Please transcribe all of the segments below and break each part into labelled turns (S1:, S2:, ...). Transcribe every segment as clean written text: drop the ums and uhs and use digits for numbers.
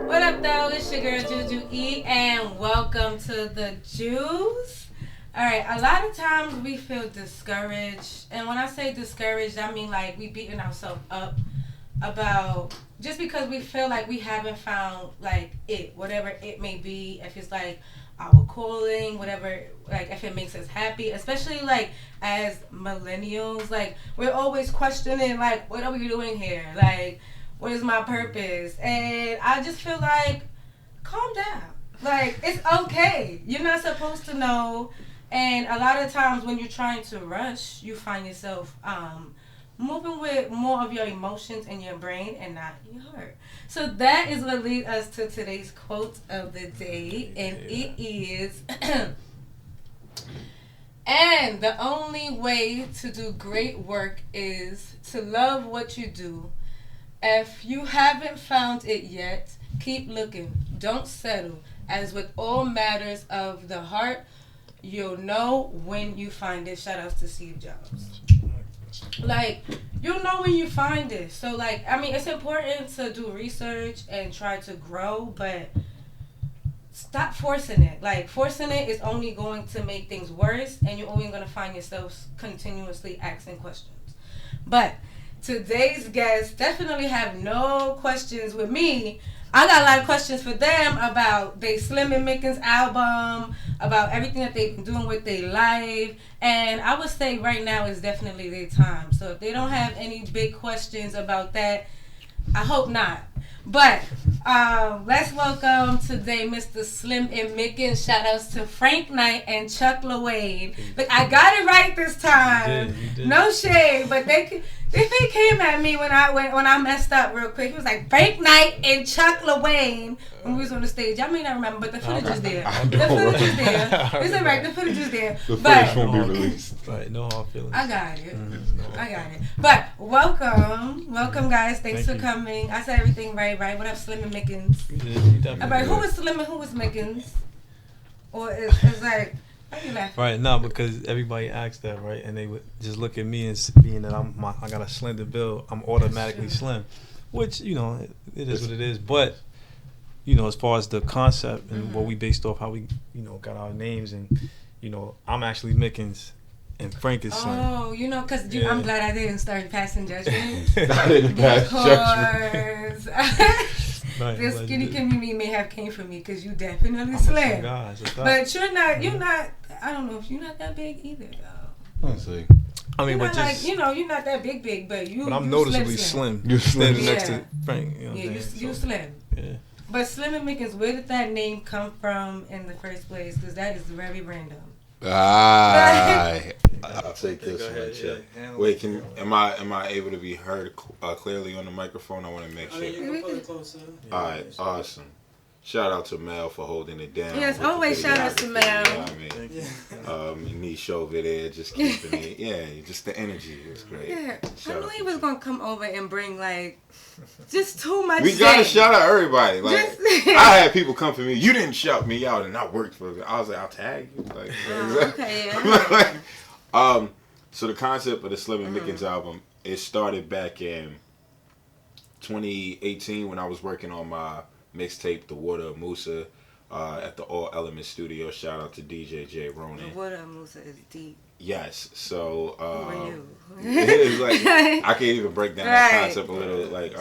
S1: What up, though? It's your girl Jujue, and welcome to the Juice. All right, a lot of times we feel discouraged, and when I say discouraged, I mean like we beating ourselves up about just because we feel like we haven't found like it, whatever it may be. If it's like our calling, whatever, like if it makes us happy, especially like as millennials, like we're always questioning like what are we doing here, like what is my purpose? And I just feel like calm down. Like it's okay. You're not supposed to know. And a lot of times when you're trying to rush, you find yourself moving with more of your emotions in your brain and not your heart. So that is what leads us to today's quote of the day, and it is. And the only way to do great work is to love what you do. If you haven't found it yet, keep looking. Don't settle. As with all matters of the heart, you'll know when you find it. Shout outs to Steve Jobs. Like, you'll know when you find it. So, like, I mean, it's important to do research and try to grow, but stop forcing it. Like, forcing it is only going to make things worse, and you're only going to find yourself continuously asking questions. But today's guests definitely have no questions with me. I got a lot of questions for them about their Slim and Mickens album, about everything that they've been doing with their life. And I would say right now is definitely their time. So if they don't have any big questions about that, I hope not. But let's welcome today Mr. Slim and Mickens. Shout outs to Frank Knight and Chuck LaWayne. Look, I got it right this time.
S2: You did.
S1: No shade, but they came at me when I messed up real quick. He was like Frank Knight and Chuck LaWayne when we was on the stage. Y'all may not remember, but the footage is there. The footage is there. It's alright. The footage is there.
S3: The
S1: but
S3: footage won't be released.
S2: Right, no hard feelings.
S1: I got it. I got it. But welcome guys. Thanks
S2: Thank
S1: for
S2: you.
S1: coming. I said everything right. What up, Slim and Mickens?
S2: You did. You definitely
S1: I'm like,
S2: did.
S1: who was Slim and who was Mickens? Or it's like, why you laughing?
S2: Right, no, because everybody asked that, right? And they would just look at me and being that I got a slender build, I'm automatically slim. Which, you know, it is what it is. But, you know, as far as the concept and what we based off how we, you know, got our names and, you know, I'm actually Mickens and Frank is slim.
S1: Oh, you know, because
S2: Yeah.
S1: I'm glad I didn't start passing judgment.
S3: I didn't pass judgment.
S1: Because
S2: Right,
S1: the
S2: but
S1: skinny
S2: you did.
S1: community may have came for me because you definitely
S2: I'm a
S1: slim.
S2: guy, it's a fact.
S1: But you're not, I don't know if you're not that big either, though.
S3: Let's see.
S2: I mean,
S1: You're
S2: but
S1: not
S2: just,
S1: like, you're not that big, but you.
S2: but I'm
S1: you
S2: noticeably slim.
S3: You're slim.
S2: Standing next
S1: Yeah.
S2: to Frank. You know what
S1: Yeah,
S2: I'm
S1: you
S2: saying? So,
S1: slim.
S2: yeah.
S1: But Slim and Mickens, where did that name come from in the first place? Because that is very random.
S3: I'll take this one, check. Wait, am I able to be heard clearly on the microphone? I want to make sure.
S4: You can pull it closer.
S3: All right, awesome. Shout out to Mel for holding it down.
S1: Yes,
S3: with the
S1: always shout out to
S3: videography,
S1: Mel.
S3: you know what I mean? Niche over there, just keeping it. Yeah, just the energy is great.
S1: Yeah,
S3: Shout
S1: I
S3: out
S1: knew he
S3: to
S1: was
S3: you.
S1: going to come over and bring, like, just too much
S3: We gotta
S1: shade.
S3: shout out everybody. Like
S1: Just-
S3: I had people come for me. You didn't shout me out, and I worked for it. I was like, I'll tag you. Like,
S1: Okay, yeah.
S3: so the concept of the Slim and Mickens album, it started back in 2018 when I was working on my mixtape, The Water of Musa, at the All Elements Studio. Shout out to DJ J Ronan.
S1: The water of Musa is deep.
S3: Yes, so
S1: Who are you?
S3: it's like I can't even break down that
S1: Right.
S3: concept a little. Like,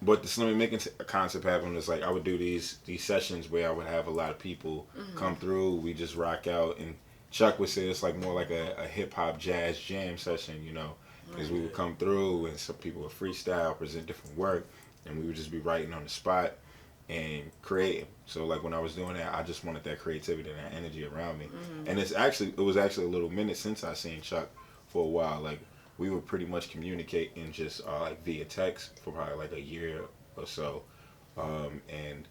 S3: but the Slim and Mickens concept happened was like I would do these sessions where I would have a lot of people come through. We just rock out, and Chuck would say it's like more like a hip hop jazz jam session, you know, because we would come through and some people would freestyle, present different work, and we would just be writing on the spot and creating. So like when I was doing that, I just wanted that creativity and that energy around me. And it was actually a little minute since I seen Chuck for a while. Like we would pretty much communicate in just like via text for probably like a year or so. And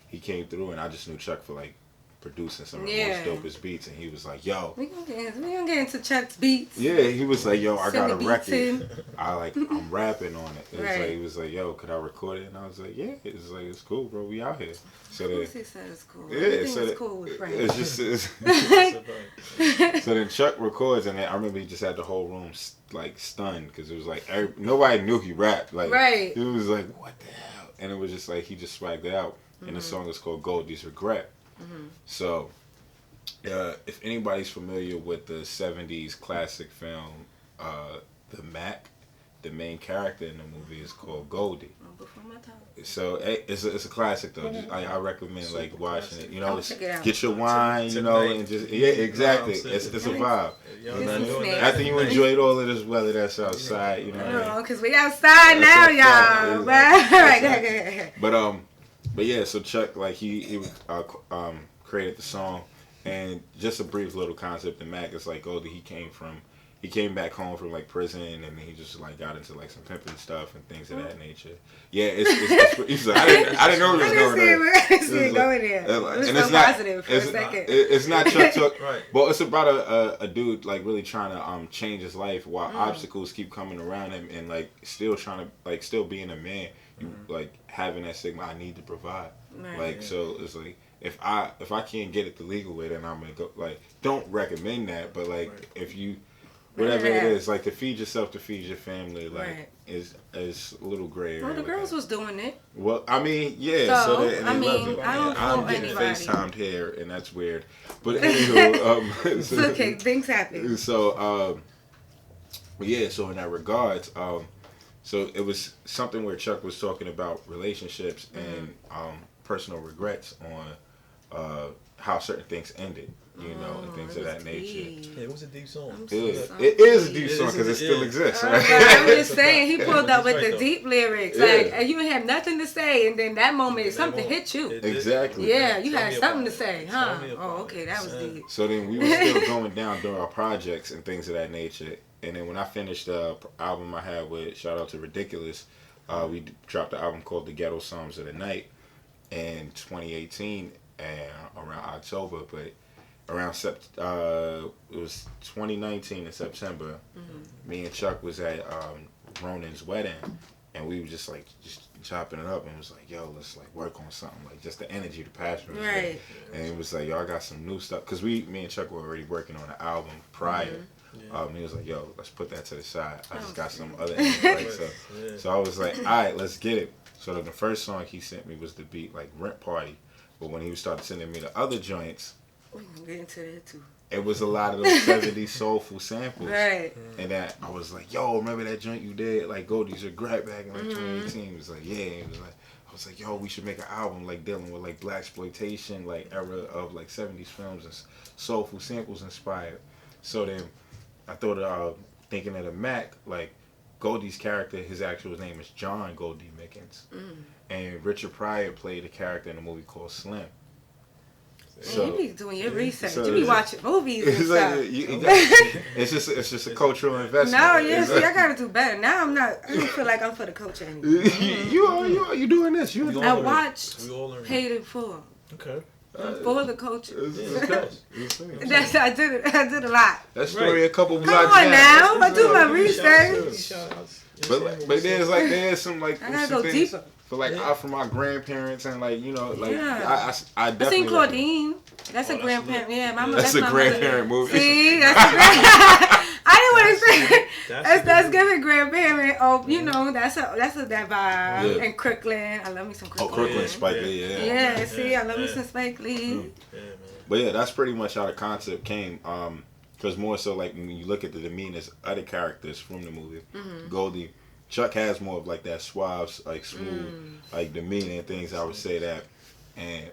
S3: he came through, and I just knew Chuck for like producing some of the most dopest beats, and he was like, "Yo,
S1: We gonna get into Chuck's beats.
S3: yeah." He was like, "Yo, I
S1: Send
S3: got
S1: the
S3: a
S1: beats
S3: record.
S1: in.
S3: I'm rapping on it." It was
S1: Right.
S3: like, he was like, "Yo, could I record it?" And I was like, "Yeah." It was like, "It's cool, bro. We out here." So
S1: Of
S3: then,
S1: course he said it's cool.
S3: yeah,
S1: Everything
S3: so
S1: is
S3: that-
S1: cool with Frank.
S3: it's just. So then Chuck records, and then I remember he just had the whole room like stunned because it was like nobody knew he rapped. Like,
S1: Right.
S3: It was like, what the hell? and it was just like he just swagged it out, and the song is called Goldie's Regret. So, if anybody's familiar with the '70s classic film, The Mac, the main character in the movie is called Goldie.
S1: Before my time.
S3: So it's a classic though. Just, I recommend like watching it. You know,
S1: check it out.
S3: get your wine. You know, and just exactly. It's a vibe. You know, after you enjoyed all of this weather that's outside, you know.
S1: No, because we outside now, y'all.
S3: But yeah. So Chuck, like he created the song, and just a brief little concept. The Mac is like Goldie. He came back home from like prison, and then he just like got into like some pimping stuff and things of that nature. Yeah, it's I didn't know it was going there.
S1: I didn't see it going there. It was so positive for a second.
S3: It's not Chuck Talk, right? But it's about a dude like really trying to change his life while obstacles keep coming around him, and like still trying to like still being a man, like having that stigma. I need to provide, like so it's like. If I can't get it the legal way, then I'm gonna go. Like, don't recommend that, but like if you. Whatever it is, like to feed yourself, to feed your family, like is a little gray area.
S1: Well, the girls was doing it.
S3: Well, I mean, yeah. So they
S1: I mean,
S3: love it.
S1: I'm
S3: getting FaceTimed here, and that's weird. But anywho,
S1: it's okay. Things happen.
S3: So, yeah. So in that regards, so it was something where Chuck was talking about relationships and personal regrets on how certain things ended. You know, and things of that nature.
S2: Yeah, it was a deep song.
S3: It is a deep song because it still exists, right?
S1: I'm just saying, he pulled up with the deep lyrics. Like, and you have nothing to say, and then that moment, something hit you.
S3: Exactly.
S1: Yeah, you had something to say, huh? Oh, okay, that was deep.
S3: So then we were still going down through our projects and things of that nature. And then when I finished the album I had with, shout out to Ridiculous, we dropped an album called The Ghetto Songs of the Night in 2018 and around October, but around it was 2019 in September. Me and Chuck was at Ronan's wedding, and we were just chopping it up, and it was like, yo, let's like work on something, like just the energy, the passion,
S1: right?
S3: And it was like, yo, I got some new stuff, cause me and Chuck were already working on an album prior. He was like, yo, let's put that to the side. I just got some other energy, so I was like, all right, let's get it. So the first song he sent me was the beat like Rent Party, but when he started sending me the other joints.
S1: We can get into that too.
S3: It was a lot of those 70s soulful samples.
S1: Right.
S3: And that I was like, yo, remember that joint you did? Like, Goldie's Regret back in like 2018. He was like, yeah. It was like, I was like, yo, we should make an album like dealing with like blaxploitation, like era of like 70s films and soulful samples inspired. So then I thought thinking of the Mac, like Goldie's character, his actual name is John Goldie Mickens. And Richard Pryor played a character in a movie called Slim.
S1: So, you be doing your research. You be watching movies and stuff.
S3: It's just a cultural investment.
S1: No, yes, I gotta do better. Now I don't feel like I'm for the culture anymore.
S3: You doing this?
S1: I watched Paid in Full.
S2: Okay.
S1: For the culture.
S3: That's
S1: I did a lot.
S3: That story a couple blocks
S1: down. Come on now, I do my research.
S3: But there's some like
S1: I gotta go deeper.
S3: For like from my grandparents and like like I definitely
S1: seen Claudine. That's a grandparent. Yeah,
S3: that's a grandparent movie.
S1: See, that's I didn't want to say that's giving grandparent. Oh, that's that vibe. And Crooklyn, I love me some Crooklyn.
S3: Oh, Crooklyn, Spike Lee.
S1: Yeah, see, I love me some Spike Lee.
S3: But yeah, that's pretty much how the concept came. Because more so like when you look at the demeanor of other characters from the movie, Goldie. Chuck has more of like that suave, like smooth, like demeanor and things. I would say that, and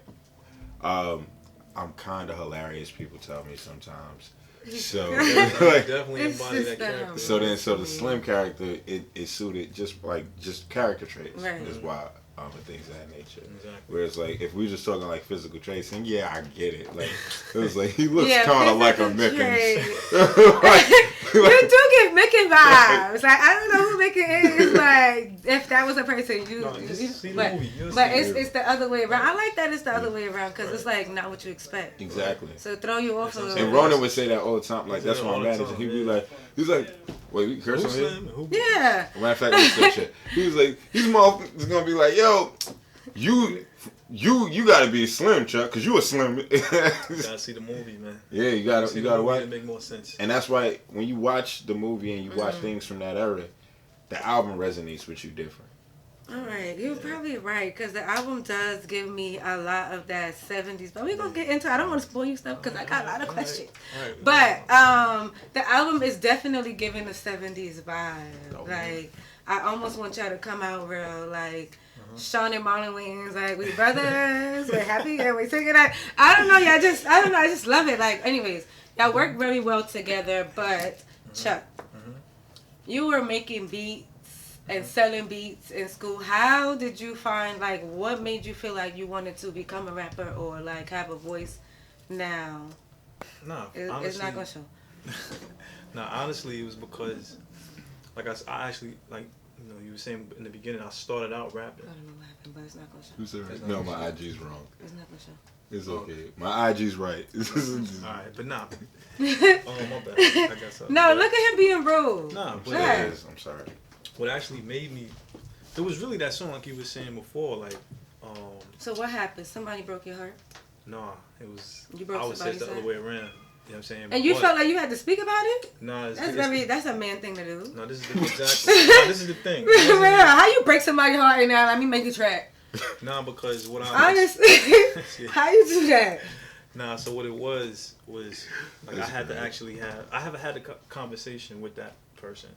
S3: I'm kind of hilarious. People tell me sometimes. So like,
S2: definitely embody that character.
S3: So the Slim character, it suited just character traits.
S1: Right.
S3: Is why. And things of that nature.
S2: Exactly.
S3: Whereas like if we were just talking like physical traits, and yeah, I get it. Like it was like he looks kind of like a Mickens.
S1: You do get Mickens vibes. Like I don't know who Mickens is. Like if that was a person, but it's the other way around. I like that it's the other way around because it's like not what you expect.
S3: Exactly.
S1: So throw you off a little.
S3: And Ronan would say that all the time. Like that's my manager. He'd be like, wait, we curse on him?
S1: Yeah.
S3: Matter of fact, we said shit. He was like, these motherfuckers gonna be like, yo, you gotta be Slim, Chuck, cause you a Slim.
S2: You gotta see the movie, man.
S3: Yeah, you gotta watch.
S2: It make more sense.
S3: And that's why when you watch the movie and you watch things from that era, the album resonates with you different.
S1: All right, you're probably right because the album does give me a lot of that 70s. But we're gonna get into. I don't want to spoil you stuff because I got a lot of questions. But the album is definitely giving the 70s vibe. Like I almost want y'all to come out real like. Sean and Marlon Wayans, like we brothers, we're happy and we sing it. I don't know, I just love it. Like, anyways, y'all work very well together. But Chuck, you were making beats and selling beats in school. How did you find like what made you feel like you wanted to become a rapper or like have a voice now?
S2: No,
S1: it's not gonna show.
S2: No, honestly, it was because like I actually like. You know, you were saying in the beginning, I started out rapping.
S1: I don't know what happened, but it's not gonna show.
S3: You said no, my IG's wrong.
S1: It's not gonna show.
S3: It's okay. My IG's right.
S2: Alright, but nah. Oh, my bad. I got something.
S1: No, look at him being rude.
S2: Nah, but
S3: I'm sorry.
S2: What actually made me, it was really that song like you were saying before, like.
S1: So what happened? Somebody broke your heart?
S2: Nah, it was.
S1: You broke
S2: I would say it's the
S1: somebody's
S2: other way around. You know what I'm saying?
S1: And you felt like you had to speak about it?
S2: Nah,
S1: that's a man thing to do.
S2: No, this is the this is the thing.
S1: How you break somebody's heart and now let me make a track?
S2: Nah, because what I
S1: honestly, how you do that?
S2: Nah, so what it was like I had to actually I haven't had a conversation with that person.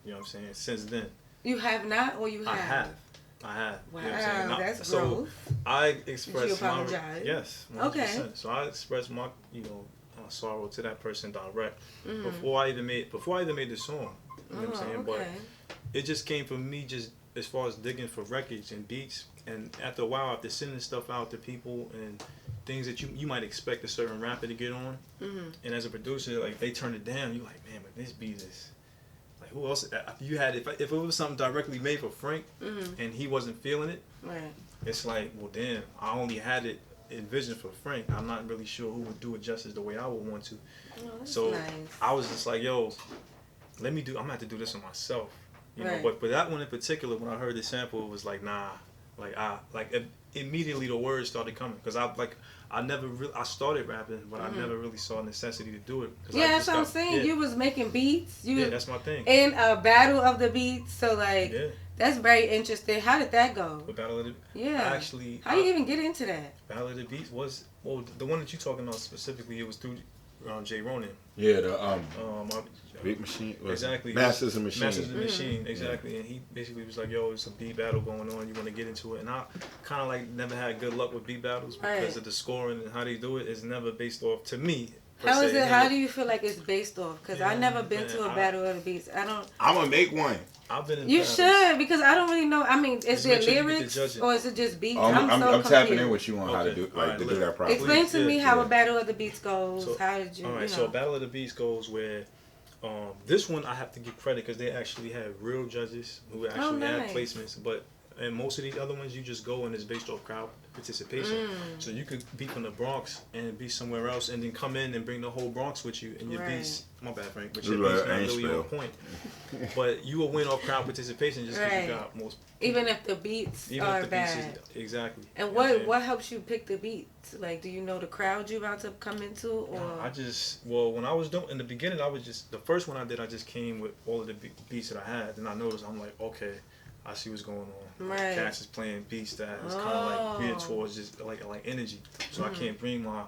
S2: You know what I'm saying? Since then. You
S1: have not, or you have?
S2: I have.
S1: Wow,
S2: you know what I'm saying?
S1: that's growth.
S2: So I expressed
S1: Did you apologize?
S2: Yes. 100%.
S1: Okay.
S2: So I expressed my sorrow to that person direct before I even made the song. You know what I'm saying? But it just came from me just as far as digging for records and beats, and after a while, after sending stuff out to people and things that you might expect a certain rapper to get on, and as a producer, like they turn it down, you like, man, but this beat is like, who else? You had if it was something directly made for Frank and he wasn't feeling it, it's like, well, damn, I only had it envisioned for Frank. I'm not really sure who would do it justice the way I would want to. So nice. I was just like, yo, I'm gonna have to do this on myself. You know, but that one in particular, when I heard the sample, it was like, nah, immediately the words started coming because I started rapping, but I never really saw a necessity to do it.
S1: Yeah, that's what I'm saying. Yeah. You was making beats.
S2: Yeah, that's my thing.
S1: In a battle of the beats, so like, that's very interesting. How did that go?
S2: The battle of the actually.
S1: How you even get into that?
S2: Battle of the Beats was the one that you're talking about specifically. It was through Jay Ronan.
S3: Yeah, the Beat Machine.
S2: Exactly.
S3: Masters of Machine.
S2: Masters of the Machine. Exactly. Yeah. And he basically was like, "Yo, it's a beat battle going on. You want to get into it?" And I kind of like never had good luck with beat battles because of the scoring and how they do it is never based off to me.
S1: How is it? How do you feel like it's based off? Because I've never been to a battle of the beats. I'm
S3: gonna make one.
S2: I've been in
S1: you battles. Should because I don't really know. I mean, is there lyrics or is it just beats?
S3: I'm tapping in with you on how to do to do that properly.
S1: Explain to me how a battle of the beats goes.
S2: So,
S1: how did you?
S2: All right, so a battle of the beats goes where this one I have to give credit because they actually had real judges who actually had placements, and most of these other ones you just go and it's based off crowd participation. So you could be from the Bronx and be somewhere else and then come in and bring the whole Bronx with you and your beats. My bad, Frank, but your beats not really on point. But you will win off crowd participation just because you got most.
S1: Even if the beats are bad.
S2: Exactly.
S1: And what helps you pick the beats? Like, do you know the crowd you're about to come into, or?
S2: When I was doing in the beginning, the first one I did, I just came with all of the beats that I had, and I noticed I'm like, okay. I see what's going on. Right. Cash is playing beats that is kind of like geared towards just like energy. So I can't bring my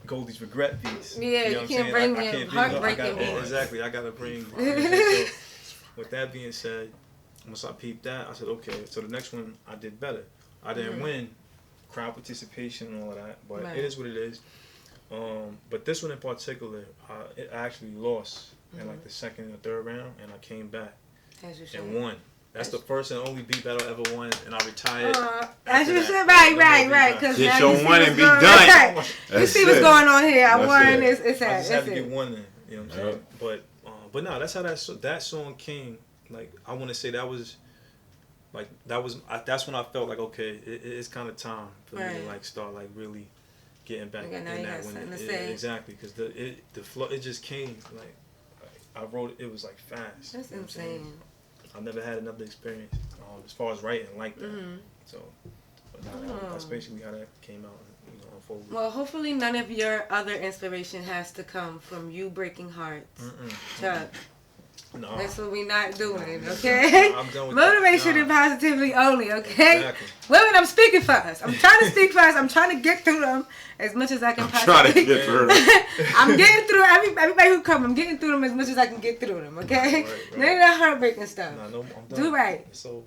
S2: Goldie's regret beats.
S1: Yeah, you can't bring your heartbreaking beats.
S2: Exactly, I gotta bring. So, with that being said, once I peeped that, I said, okay. So the next one I did better. I didn't win crowd participation and all of that, but it is what it is. But this one in particular, I actually lost in like the second or third round, and I came back and won. That's the first and only beat battle I ever won, and I retired.
S1: As you said, right. Because
S3: get your one and be done.
S1: You see what's going on here. I won. It's
S2: I just had to get one in. You know what I'm saying? But no, that's how that song came. Like I want to say that's when I felt like okay, it's kind of time for me to like start like really getting back in that one. Exactly, because the flow it just came like I wrote it was like fast.
S1: That's insane.
S2: I never had another experience as far as writing like that. So, that's basically how that came out. Unfolded.
S1: Well, hopefully none of your other inspiration has to come from you breaking hearts, Chuck.
S2: No.
S1: That's what we not doing, okay?
S2: I'm done with
S1: Motivation
S2: that.
S1: and positively only, okay?
S2: Exactly.
S1: Women, I'm speaking for us. I'm trying to speak for us. I'm trying to get through them as much as I can possibly.
S3: Trying to get through them.
S1: I'm getting through everybody who come. I'm getting through them as much as I can get through them, okay?
S2: Right.
S1: None of that heartbreaking stuff.
S2: No, I'm done.
S1: Do right.
S2: It's over.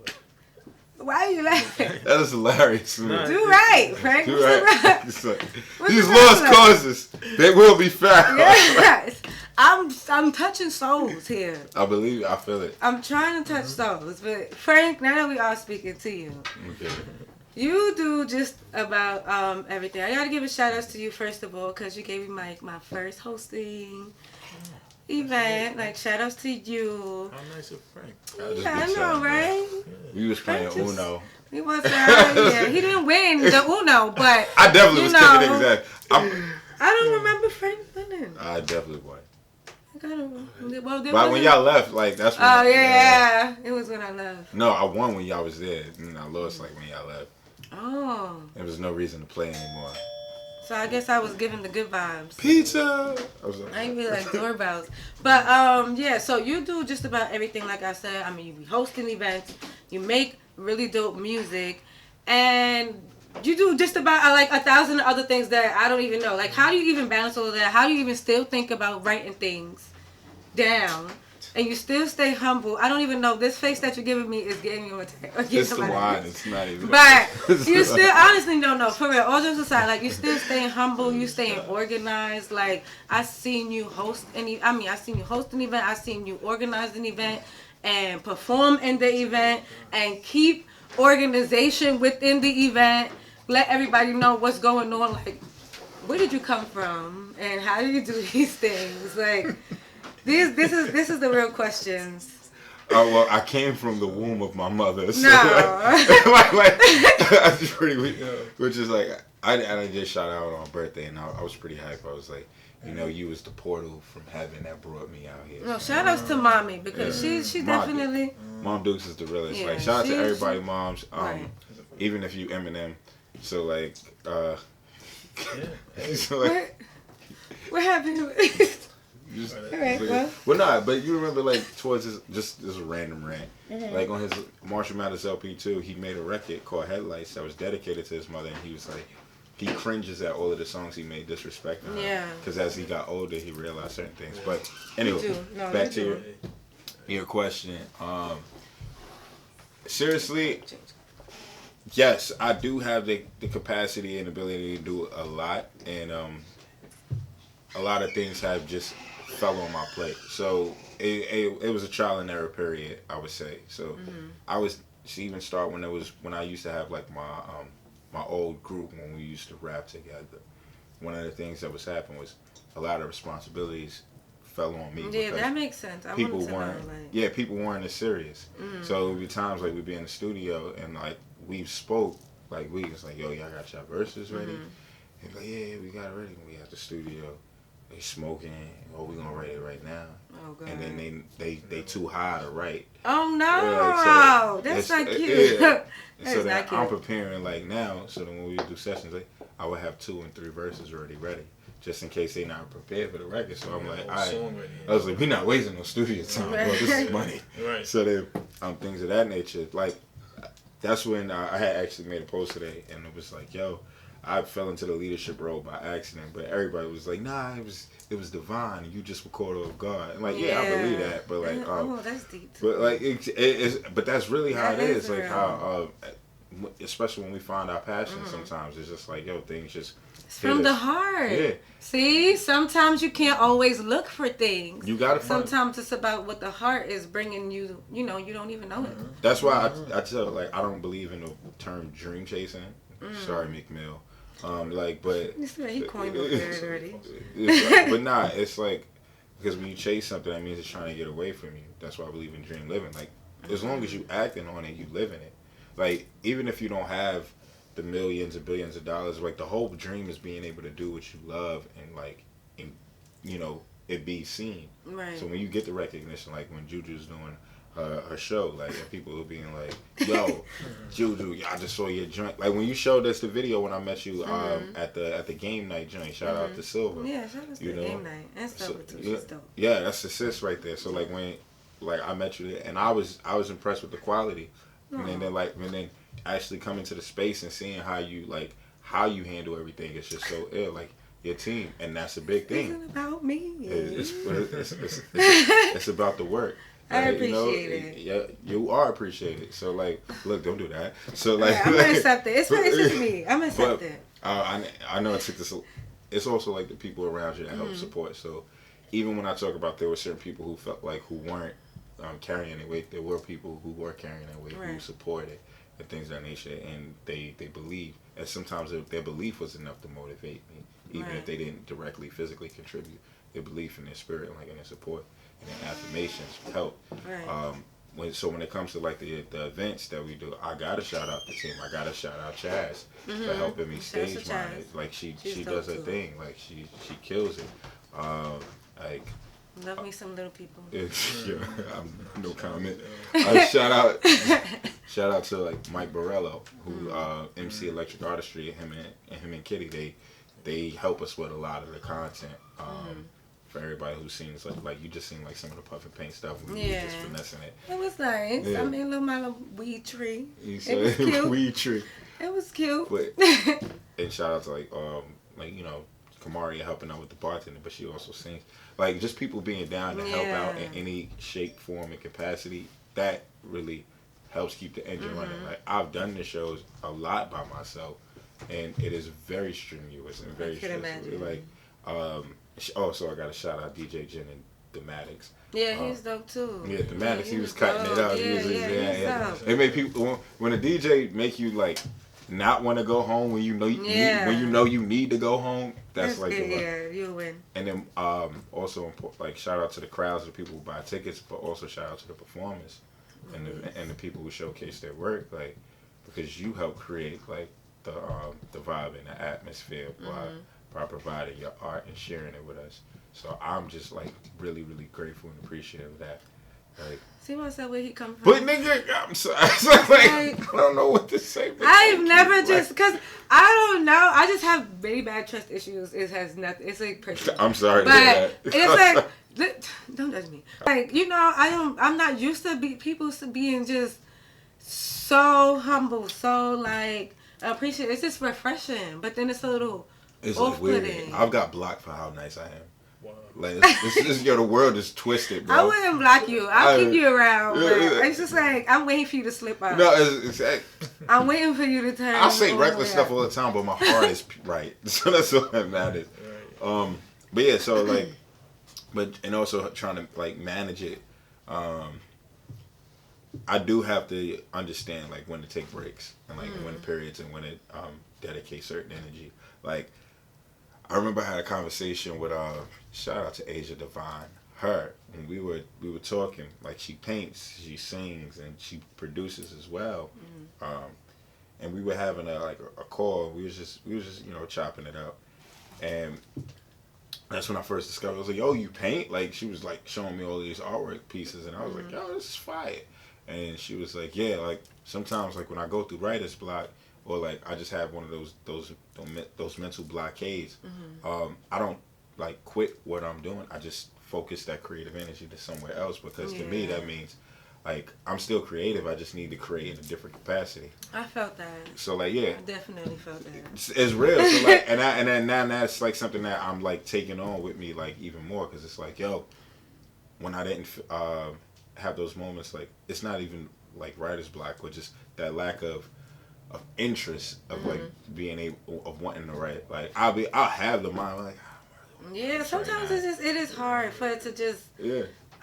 S1: Why are you laughing?
S3: That is hilarious. Man.
S1: Do right, Frank.
S3: Do
S1: What's
S3: right.
S1: the
S3: It's like,
S1: What's
S3: these
S1: the
S3: lost
S1: problem?
S3: causes, they will be found.
S1: Yes. I'm touching souls here.
S3: I believe you. I feel it.
S1: I'm trying to touch souls, but Frank, now that we all speaking to you,
S3: Okay.
S1: you do just about everything. I gotta give a shout out to you first of all, because you gave me my first hosting event. Like shout outs to you.
S2: How nice of Frank.
S1: Yeah, I know, right?
S3: We was playing
S1: Frank just-
S3: Uno.
S1: He was yeah. He didn't win the Uno, but
S3: I definitely
S1: you
S3: was kicking
S1: know,
S3: exact.
S1: I don't remember Frank winning.
S3: I definitely won.
S1: I gotta, well,
S3: But when y'all left, like that's when.
S1: Oh yeah, it was when I left.
S3: No, I won when y'all was there, and I lost like when y'all left.
S1: Oh,
S3: There was no reason to play anymore.
S1: so I guess I was giving the good vibes.
S3: Pizza. I was like,
S1: I ain't really like doorbells. But yeah, so you do just about everything like I said. I mean, you be hosting events, you make really dope music, and you do just about like 1,000 other things that I don't even know. Like, how do you even balance all of that? How do you even still think about writing things down? And you still stay humble. I don't even know. This face that you're giving me is getting you a
S3: it's the wine. It's not even.
S1: But you still honestly don't know. For real, all jokes aside, like you still staying humble, you staying organized. Like I seen you host I seen you host an event, I seen you organize an event and perform in the event and keep organization within the event. Let everybody know what's going on. Like, where did you come from and how do you do these things? Like this is the real questions.
S3: Oh well, I came from the womb of my mother. So
S1: No.
S3: like that's pretty weird. Which is like I just shot out on my birthday, and I was pretty hyped. I was like, you know, you was the portal from heaven that brought me out here.
S1: No, shout outs to mommy because she definitely.
S3: Mom Dukes is the realest.
S1: Yeah,
S3: like shout out to everybody,
S1: she-
S3: moms.
S1: Right.
S3: Even if you Eminem. So like,
S2: Yeah.
S3: so like,
S1: What happened?
S3: just,
S1: Alright, well.
S3: well, nah, but you remember like towards this random rant, like on his Marshall Mathers LP 2, he made a record called Headlights that was dedicated to his mother, and he was like, he cringes at all of the songs he made disrespecting her.
S1: Yeah.
S3: Because as he got older, he realized certain things. But anyway,
S1: You do. No,
S3: back
S1: you
S3: to your question. Seriously, yes, I do have the capacity and ability to do a lot, and a lot of things have just fell on my plate. So it was a trial and error period, I would say. So I was to even start when I used to have like my old group when we used to rap together. One of the things that was happening was a lot of responsibilities fell on me.
S1: Yeah, that makes sense. I
S3: People
S1: wanted to know,
S3: weren't,
S1: like,
S3: people weren't as serious. So it would be times like we'd be in the studio and like we spoke, like we was like, yo, y'all got your verses ready? And like, yeah, we got it ready. When we at the studio, they smoking. Oh, we gonna write it right now.
S1: Oh god.
S3: And then they too high to write.
S1: Oh no,
S3: Yeah, so
S1: that's
S3: it's-
S1: not cute.
S3: yeah.
S1: That
S3: So
S1: is
S3: then
S1: not cute.
S3: I'm preparing like now. So then when we do sessions, like, I would have 2 and 3 verses already ready, just in case they not prepared for the record. So I'm like, I was like, we not wasting no studio time, bro. This is money.
S2: Right.
S3: So then things of that nature. Like that's when I had actually made a post today, and it was like, yo, I fell into the leadership role by accident, but everybody was like, nah, it was divine, and you just were caught off guard. And like, yeah, I believe that, but like,
S1: oh, that's deep.
S3: but like, but that's really how
S1: That
S3: it
S1: is
S3: is. Like
S1: real.
S3: how, especially when we find our passion, sometimes it's just like, yo, things just
S1: It's from
S3: hit
S1: the
S3: us.
S1: heart.
S3: Yeah,
S1: See, sometimes you can't always look for things.
S3: you gotta find.
S1: Sometimes it's about what the heart is bringing you. You know, you don't even know it.
S3: That's why I tell like I don't believe in the term dream chasing. Sorry, McMill. Like, but
S1: This man, he coined the word already.
S3: but nah, it's like because when you chase something, that means it's trying to get away from you. That's why I believe in dream living. Like, as long as you acting on it, you live in it. Like, even if you don't have the millions and billions of dollars, like the whole dream is being able to do what you love and like, you know, it be seen.
S1: Right.
S3: So when you get the recognition, like when Juju's doing her show, like and people were being like, "Yo, Juju, I just saw your joint." Like when you showed us the video when I met you at the game night joint. Shout out to Silver.
S1: Yeah, shout out to
S3: You
S1: the
S3: know,
S1: game night and stuff too.
S3: yeah,
S1: She's dope.
S3: yeah, that's the sis right there. So like when like I met you there, and I was impressed with the quality, and then actually coming to the space and seeing how you handle everything is just so ill, like your team, and that's a big thing.
S4: It's about me.
S3: It's about the work.
S4: Right? I appreciate it.
S3: Yeah, you are appreciated. So like, look, don't do that. So like,
S4: I'm gonna accept it. It's just me. I'm gonna accept it.
S3: I know it took this. It's also like the people around you that help support. So even when I talk about there were certain people who felt like who weren't carrying their weight, there were people who were carrying their weight, who supported and things of that nature, and they believed. And sometimes their belief was enough to motivate me, even if they didn't directly physically contribute. Their belief in their spirit, and their support and their affirmations help.
S4: Right.
S3: When it comes to like the events that we do, I gotta shout out the team. I gotta shout out Chaz for helping me stage manage. Like she does her thing. Like she kills it. Like
S4: love me some little people.
S3: Yeah, no comment. Shout out to like Mike Borello, who MC Electric Artistry. Him and Kitty, they help us with a lot of the content. For everybody who seems like you just seen like some of the puff and paint stuff. We were just finessing it.
S4: It was nice. Yeah. I mean, my little weed tree.
S3: It was cute. Weed tree.
S4: It was cute.
S3: But and shout out to Kamaria helping out with the bartender, but she also sings. Like just people being down to help out in any shape, form, and capacity. That really helps keep the engine running. Like I've done the shows a lot by myself, and it is very strenuous and very stressful. Like so I got to shout out DJ Jen and Thematics.
S4: Yeah, he's dope too.
S3: Yeah, Thematics, he was cutting it up. Yeah. It made people when a DJ make you like not want to go home when you know you need to go home. That's like
S4: good, you'll win.
S3: And then also like shout out to the crowds, the people who buy tickets, but also shout out to the performers and the people who showcase their work, like because you help create like the vibe and the atmosphere by providing your art and sharing it with us. So I'm just like really, really grateful and appreciative of that. Like,
S4: see myself where he come from.
S3: But nigga, I'm sorry. I don't know what to say.
S4: I've never because I don't know. I just have very bad trust issues. It has nothing. It's like personal.
S3: I'm sorry.
S4: But it's like don't judge me. Like I'm not used to people being just so humble, so like appreciative. It's just refreshing. But then it's a little.
S3: It's like weird. I've got blocked for how nice I am. Wow. Like the world is twisted, bro.
S4: I wouldn't block you. I'll keep you around. But it's just like I'm waiting for you to slip out.
S3: No, it's
S4: I'm waiting for you to turn.
S3: I say reckless stuff all the time, but my heart is right. So that's all that matters. But yeah, so like, and also trying to like manage it. I do have to understand like when to take breaks and like when periods and when to dedicate certain energy. Like. I remember I had a conversation with shout out to Asia Divine. Her and we were talking. Like she paints, she sings, and she produces as well. And we were having a call. We was just chopping it up. And that's when I first discovered. I was like, "Yo, you paint?" Like she was like showing me all these artwork pieces, and I was like, "Yo, this is fire." And she was like, "Yeah, like sometimes like when I go through writer's block." Or like I just have one of those mental blockades. I don't like quit what I'm doing. I just focus that creative energy to somewhere else because to me that means like I'm still creative. I just need to create in a different capacity.
S4: I felt that.
S3: So like
S4: I definitely felt that.
S3: It's real. So like and then now that's like something that I'm like taking on with me like even more because it's like when I didn't have those moments like it's not even like writer's block but just that lack of interest of like being able of wanting to write. Like I'll have the mind like
S4: sometimes it is hard for it to just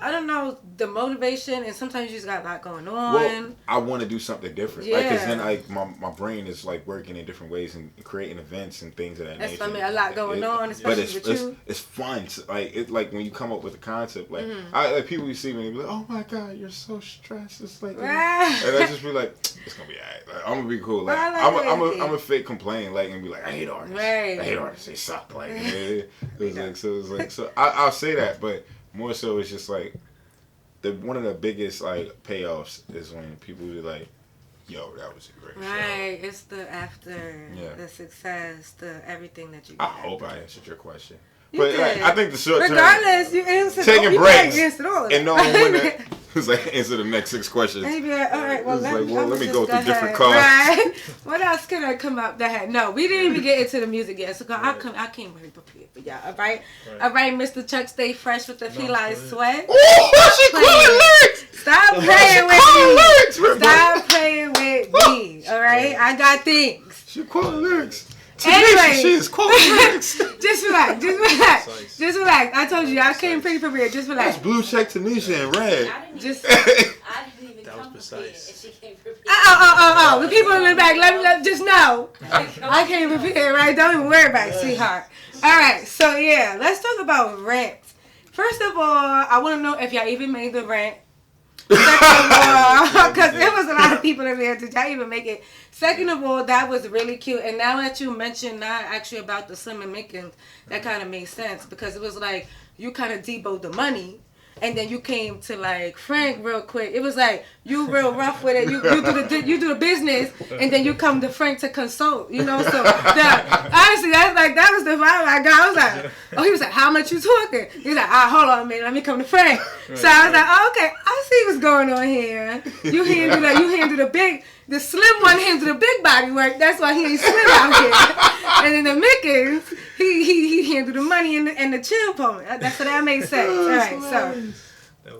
S4: I don't know, the motivation, and sometimes you just got a lot going on.
S3: Well, I want to do something different. Yeah. Like, cause then my brain is like working in different ways and creating events and things of that nature.
S4: I mean, a lot going on, especially with you.
S3: It's fun. So, like like when you come up with a concept, like like people you see me, they be like, "Oh my God, you're so stressed." It's like, and I just be like, "It's gonna be alright. Like, I'm gonna be cool." Like I'm a fake complain, like and be like, "I hate artists.
S4: Right.
S3: I hate artists. They suck." Like so I'll say that, but. More so, it's just like one of the biggest like payoffs is when people be like, "Yo, that was a great show."
S4: Right, it's the after, the success, the everything that you get.
S3: I hope I answered your question. But like, I think the short term,
S4: regardless, you answered
S3: taking breaks and knowing when to It's like answer the next 6 questions.
S4: Hey, yeah, all right, well, let
S3: me
S4: just
S3: go through different
S4: ahead.
S3: cars.
S4: Right. What else could I come up that had? No, we didn't even get into the music yet. So I came ready prepared for y'all. All right, Mr. Chuck, stay fresh with the feline sweat.
S3: Oh, she quoting lyrics.
S4: Stop playing with me. Stop playing with me. All right, I got things.
S3: She quoting lyrics.
S4: Anyway,
S3: she is quoting lyrics.
S4: Just relax. Just relax. I told you I came pretty prepared. Just relax.
S3: That's blue check Tanisha and red.
S5: I didn't
S4: Just.
S5: even
S2: That was
S5: come
S2: precise.
S5: prepared, and she came prepared.
S4: Oh. The people in the back, let just know. I came prepared, right? Don't even worry about it, sweetheart. All right, so yeah, let's talk about rent. First of all, I want to know if y'all even made the rent. Second of all, because there was a lot of people in there. Did y'all even make it? Second of all, that was really cute. And now that you mentioned not actually about the Slim and Mickens, that kind of made sense because it was like you kind of deboed the money. And then you came to like Frank real quick. It was like you real rough with it. You do the business, and then you come to Frank to consult. You know, so honestly, that was the vibe I got. I was like, oh, he was like, how much you talking? He was like, hold on a minute, let me come to Frank. So I was like, oh, okay, I see what's going on here. You handle the slim one handle the big body work. That's why he ain't slim out here. And then the Mickens, he handled the money and the chill part. So that makes sense. All right,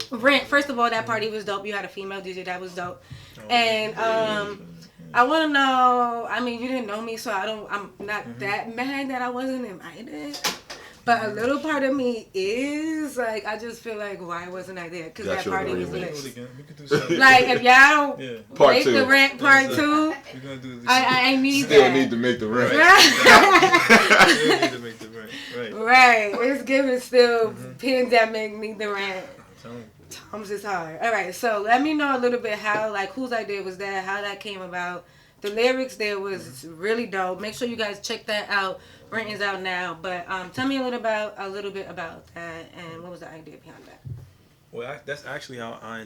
S4: so rent. First of all, that party was dope. You had a female DJ that was dope. And I want to know. I mean, you didn't know me, so I'm not that mad that I wasn't invited. But a little part of me is like, I just feel like, why wasn't I there? Because that party was lit. Like, if y'all don't make the rent part 2, I need
S3: Still
S4: that.
S3: need to make the rent.
S2: Still need to make the rent.
S4: Right. It's giving still pandemic, need the rent. Times is hard. All right, so let me know a little bit how, like, whose idea was that, how that came about. The lyrics there was really dope. Make sure you guys check that out. Rent is out now, but tell me a little bit about that, and what was the idea behind that?
S2: Well, that's actually how I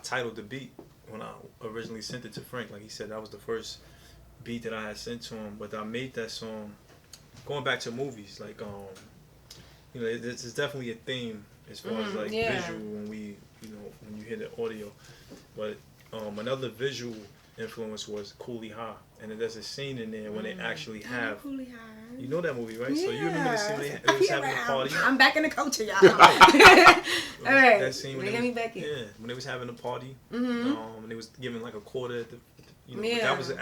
S2: titled the beat when I originally sent it to Frank. Like he said, that was the first beat that I had sent to him. But I made that song going back to movies. Like, you know, it's definitely a theme as far as like visual when when you hear the audio. But another visual influence was Coolie High, and there's a scene in there when they actually have. You know that movie, right?
S4: Yeah.
S2: So you remember the scene they was having a party.
S4: I'm back in the culture, y'all.
S2: All right.
S4: That
S2: scene
S4: when they back in.
S2: Yeah, when they was having a party, and they was giving like a quarter. That was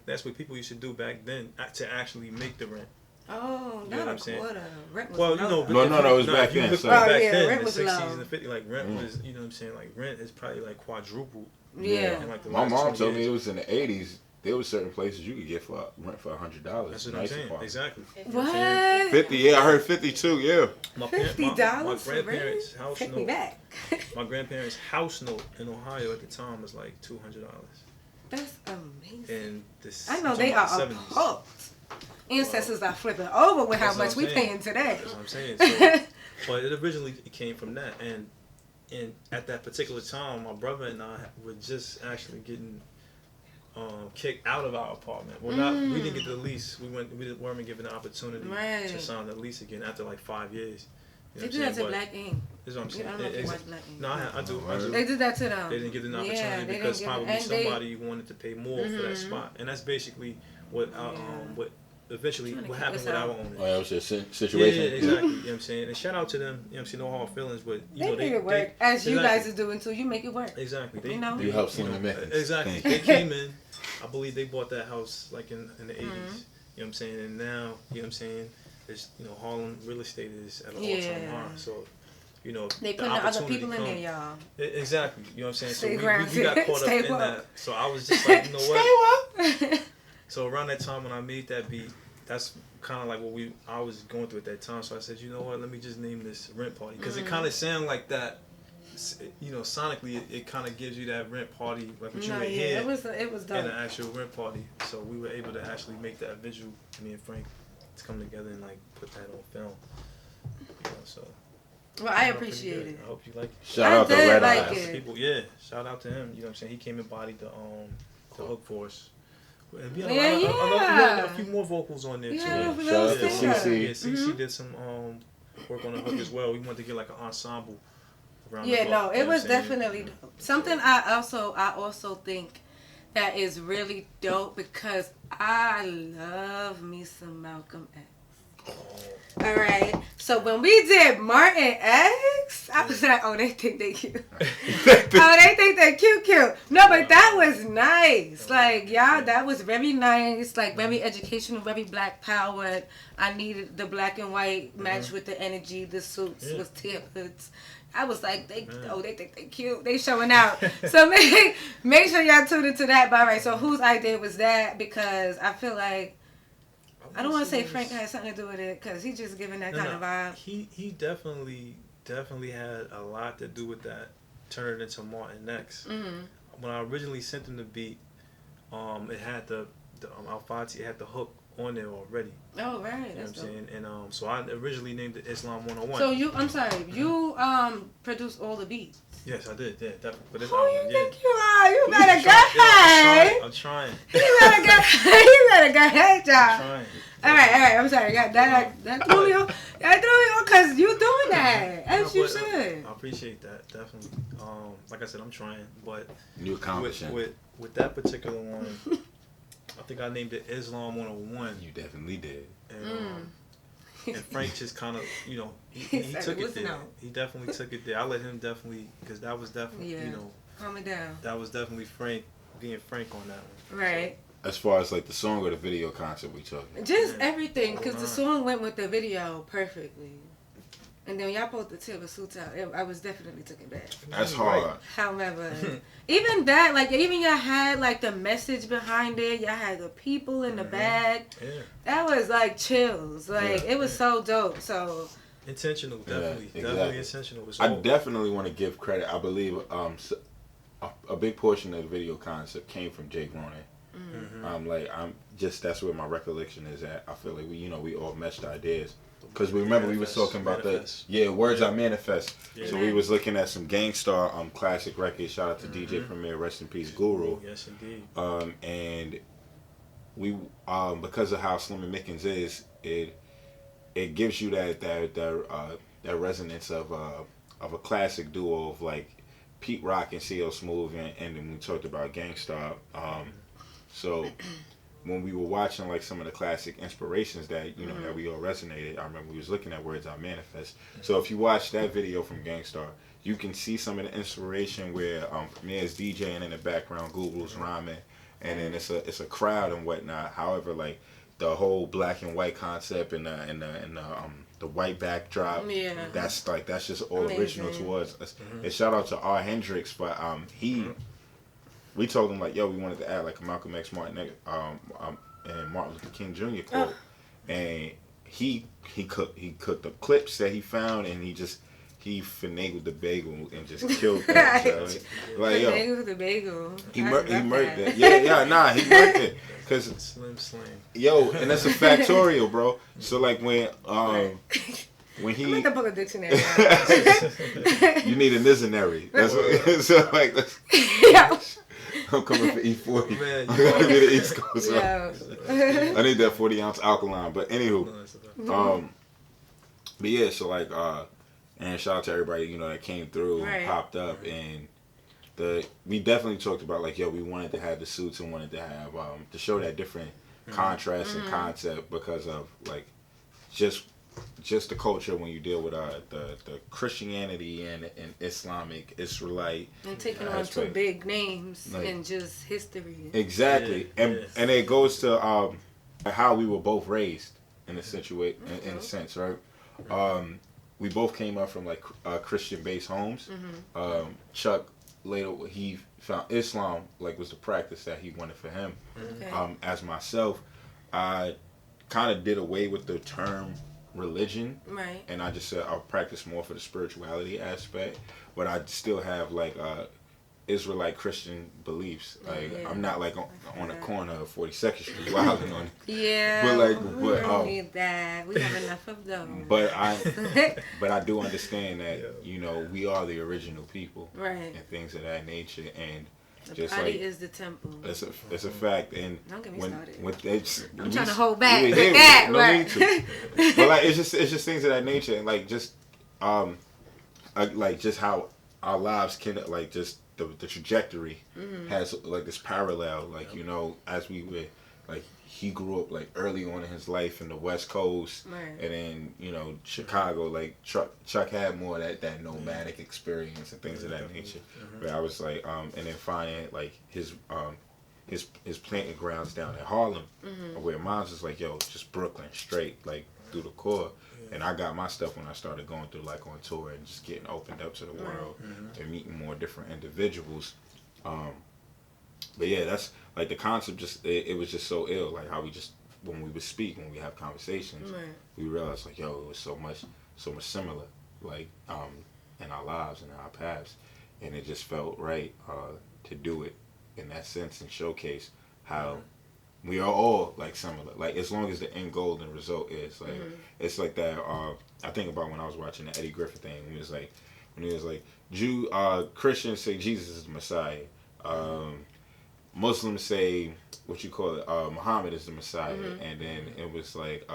S2: that's what people used to do back then to actually make the rent.
S4: Oh,
S2: you know
S4: not
S2: what
S4: a
S2: I'm saying?
S4: quarter. Rent was
S2: Well,
S4: low.
S3: No, it was back then.
S2: So. Back then,
S4: rent
S2: in
S4: was
S2: the 60s
S4: low.
S2: and the 50s, like rent was, you know what I'm saying? Like rent is probably like quadrupled.
S4: Yeah.
S2: In, like, the
S3: My
S2: last
S3: mom
S2: 20
S3: told me
S2: years.
S3: it was in the 80s. There was certain places you could get rent for $100.
S2: That's what I'm saying. Exactly.
S4: What?
S3: 50, yeah, I heard 52, yeah.
S2: My
S4: $50 for
S2: grandparents' house
S4: Take
S2: note.
S4: me back.
S2: My grandparents' house note in Ohio at the time was like $200.
S4: That's amazing.
S2: And
S4: I know they are appalled. Ancestors are flipping over with how much we paying today.
S2: That's what I'm saying. So, but it originally came from that, and at that particular time, my brother and I were just actually getting kicked out of our apartment. Well, we didn't get the lease. We weren't given the opportunity to sign the lease again after like 5 years. You know
S4: They did that to Black Ink.
S2: That's what I'm saying.
S4: I don't know if you watch Black Ink.
S2: No, I do.
S4: They did that to them.
S2: They didn't give them an opportunity because probably somebody wanted to pay more for that spot, and that's basically what what happened with our owners.
S3: Oh, that was their situation.
S2: Yeah, exactly. You know what I'm saying? And shout out to them. You know what I'm saying? No hard feelings, but
S4: they make it work. As you guys are doing too, you make it work.
S2: Exactly.
S3: You help Slim and Mickens.
S2: Exactly. They came in. I believe they bought that house like in the 80s. You know what I'm saying? And now, you know what I'm saying? It's, Harlem real estate is at an all-time high. So,
S4: they putting the other people in there, y'all.
S2: Exactly. You know what I'm saying? So we got caught up in that. So I was just like, you know what?
S4: Stay woke.
S2: So around that time when I made that beat, that's kind of like what I was going through at that time. So I said, you know what? Let me just name this Rent Party because it kind of sounded like that. Sonically, it kind of gives you that rent party, like what you would hear.
S4: It was dope.
S2: In an actual rent party. So we were able to actually make that visual. Me and Frank to come together and like put that on film. So.
S4: Well, I appreciate it.
S2: I hope you like it.
S3: Shout out to Red
S4: Eyes.
S2: People, shout out to him. You know what I'm saying? He came and bodied the hook for us. And we had a few more vocals on there too.
S3: Shout out to CC.
S2: Yeah, CC did some work on the hook as well. We wanted to get like an ensemble around
S4: Yeah,
S2: the
S4: no,
S2: clock,
S4: it
S2: you know
S4: was
S2: what I'm saying?
S4: definitely dope. Something I also think that is really dope because I love me some Malcolm X. All right, so when we did Martin X, I was like, oh, they think they cute. Oh, they think they cute. No, but that was nice. Like, y'all, that was very nice. Like, very educational, very black powered. I needed the black and white match with the energy. The suits was tailored. I was like, they think they cute. They showing out. So make sure y'all tune into that. But all right, so whose idea was that? Because I feel like I don't want to say Frank had something to do with it because he's just giving that kind of vibe.
S2: He definitely had a lot to do with that. Turn it into Martin X. When I originally sent him the beat, it had the Alfati, it had the hook on there already.
S4: Oh, right.
S2: You know what I'm saying? And so I originally named it Islam 101.
S4: So you produced all the beats.
S2: Yes, I did. Yeah, definitely. For this
S4: Who
S2: album,
S4: you
S2: yeah.
S4: think you are? You better go
S2: Yeah,
S4: ahead.
S2: I'm trying.
S4: You better go ahead, y'all.
S2: I'm trying.
S4: All right. I'm sorry. That threw me off. That threw me off because you doing that as you should.
S2: I appreciate that, definitely. Like I said, I'm trying, but
S3: You accomplishing.
S2: with that particular one, I think I named it Islam 101.
S3: You definitely did.
S2: And Frank just kind of, you know, he took it there. He definitely took it there. I let him definitely, because that was definitely, you know,
S4: calm it down.
S2: that was definitely Frank being Frank on that one.
S4: Right.
S3: As far as like the song or the video concept we talking.
S4: Just everything, because the song went with the video perfectly. And then y'all both the tip of suits out. I was definitely taken back.
S3: That's hard.
S4: However, even that, like, even y'all had, like, the message behind it. Y'all had the people in the bag.
S2: Yeah.
S4: That was, like, chills. Like, it was so dope. So
S2: Intentional, definitely.
S3: Yeah,
S2: Definitely
S3: exactly.
S2: intentional.
S3: I definitely want to give credit. I believe a big portion of the video concept came from Jake Ronan. That's where my recollection is at. I feel like we all meshed ideas. Because we remember we was talking about words I manifest. Yeah. So we was looking at some Gangstar classic records. Shout out to DJ Premier, rest in peace, Guru.
S2: Yes, indeed.
S3: And we because of how Slim and Mickens is, it gives you that resonance of a classic duo of like Pete Rock and CL Smooth, and then we talked about Gangstar. So when we were watching like some of the classic inspirations that that we all resonated, I remember we was looking at Words I Manifest. So if you watch that video from Gangstar, you can see some of the inspiration where Premier's DJing in the background, Google's rhyming, and then it's a crowd and whatnot. However, like the whole black and white concept and the white backdrop, that's just all original to us. And shout out to R. Hendrix, but we told him like, yo, we wanted to add like a Malcolm X, Martin X, and Martin Luther King Jr. quote, and he cooked up clips that he found, and he finagled the bagel and just killed that. Like yo,
S4: finagled the bagel.
S3: He murked it. He murked it. Cause
S2: Slim Slam.
S3: Yo, and that's a factorial, bro. So like when he,
S4: I'm at the book dictionary.
S3: you need a dictionary. That's what, so like. I'm coming for E40. Man, I gotta be the East Coast. I need that 40-ounce alkaline. But anywho, but yeah, so like, and shout out to everybody that came through and popped up, and we definitely talked about like, yo, we wanted to have the suits and wanted to have to show that different contrast and concept because of like just the culture when you deal with the Christianity and Islamic Israelite
S4: and taking on two big names like, in just history.
S3: Exactly, and it goes to how we were both raised in a situation, in a sense, right? We both came up from like Christian-based homes. Chuck later he found Islam like was the practice that he wanted for him. As myself, I kind of did away with the term religion, and I just said I'll practice more for the spirituality aspect, but I still have like Israelite Christian beliefs. Like I'm not like on the corner of 42nd Street wilding on it.
S4: We don't need that. We have enough of them.
S3: But I do understand that we are the original people, and things of that nature, and
S4: the
S3: just
S4: body
S3: like
S4: is the temple.
S3: It's a fact, and
S4: don't get me started.
S3: I'm
S4: trying to hold back with that,
S3: need to. But like it's just things of that nature, and like just like just how our lives can like just the trajectory has like this parallel. Like you know, as we were like he grew up like early on in his life in the West Coast,
S4: Right.
S3: and then you know Chicago. Like Chuck had more of that nomadic experience and things of that nature. But I was like, and then finding like his planting grounds down in Harlem, where mine was like, yo, just Brooklyn straight like through the core. And I got my stuff when I started going through like on tour and just getting opened up to the world and meeting more different individuals. But yeah, that's like the concept. Just it was just so ill. Like how we just when we would speak, when we have conversations, we realized like, yo, it was so much similar, like in our lives and in our paths, and it just felt right to do it in that sense and showcase how we are all like similar. Like as long as the end goal and result is like it's like that. I think about when I was watching the Eddie Griffin thing. When he was like Christians say Jesus is the Messiah. Muslims say what you call it, Muhammad is the Messiah, and then it was like,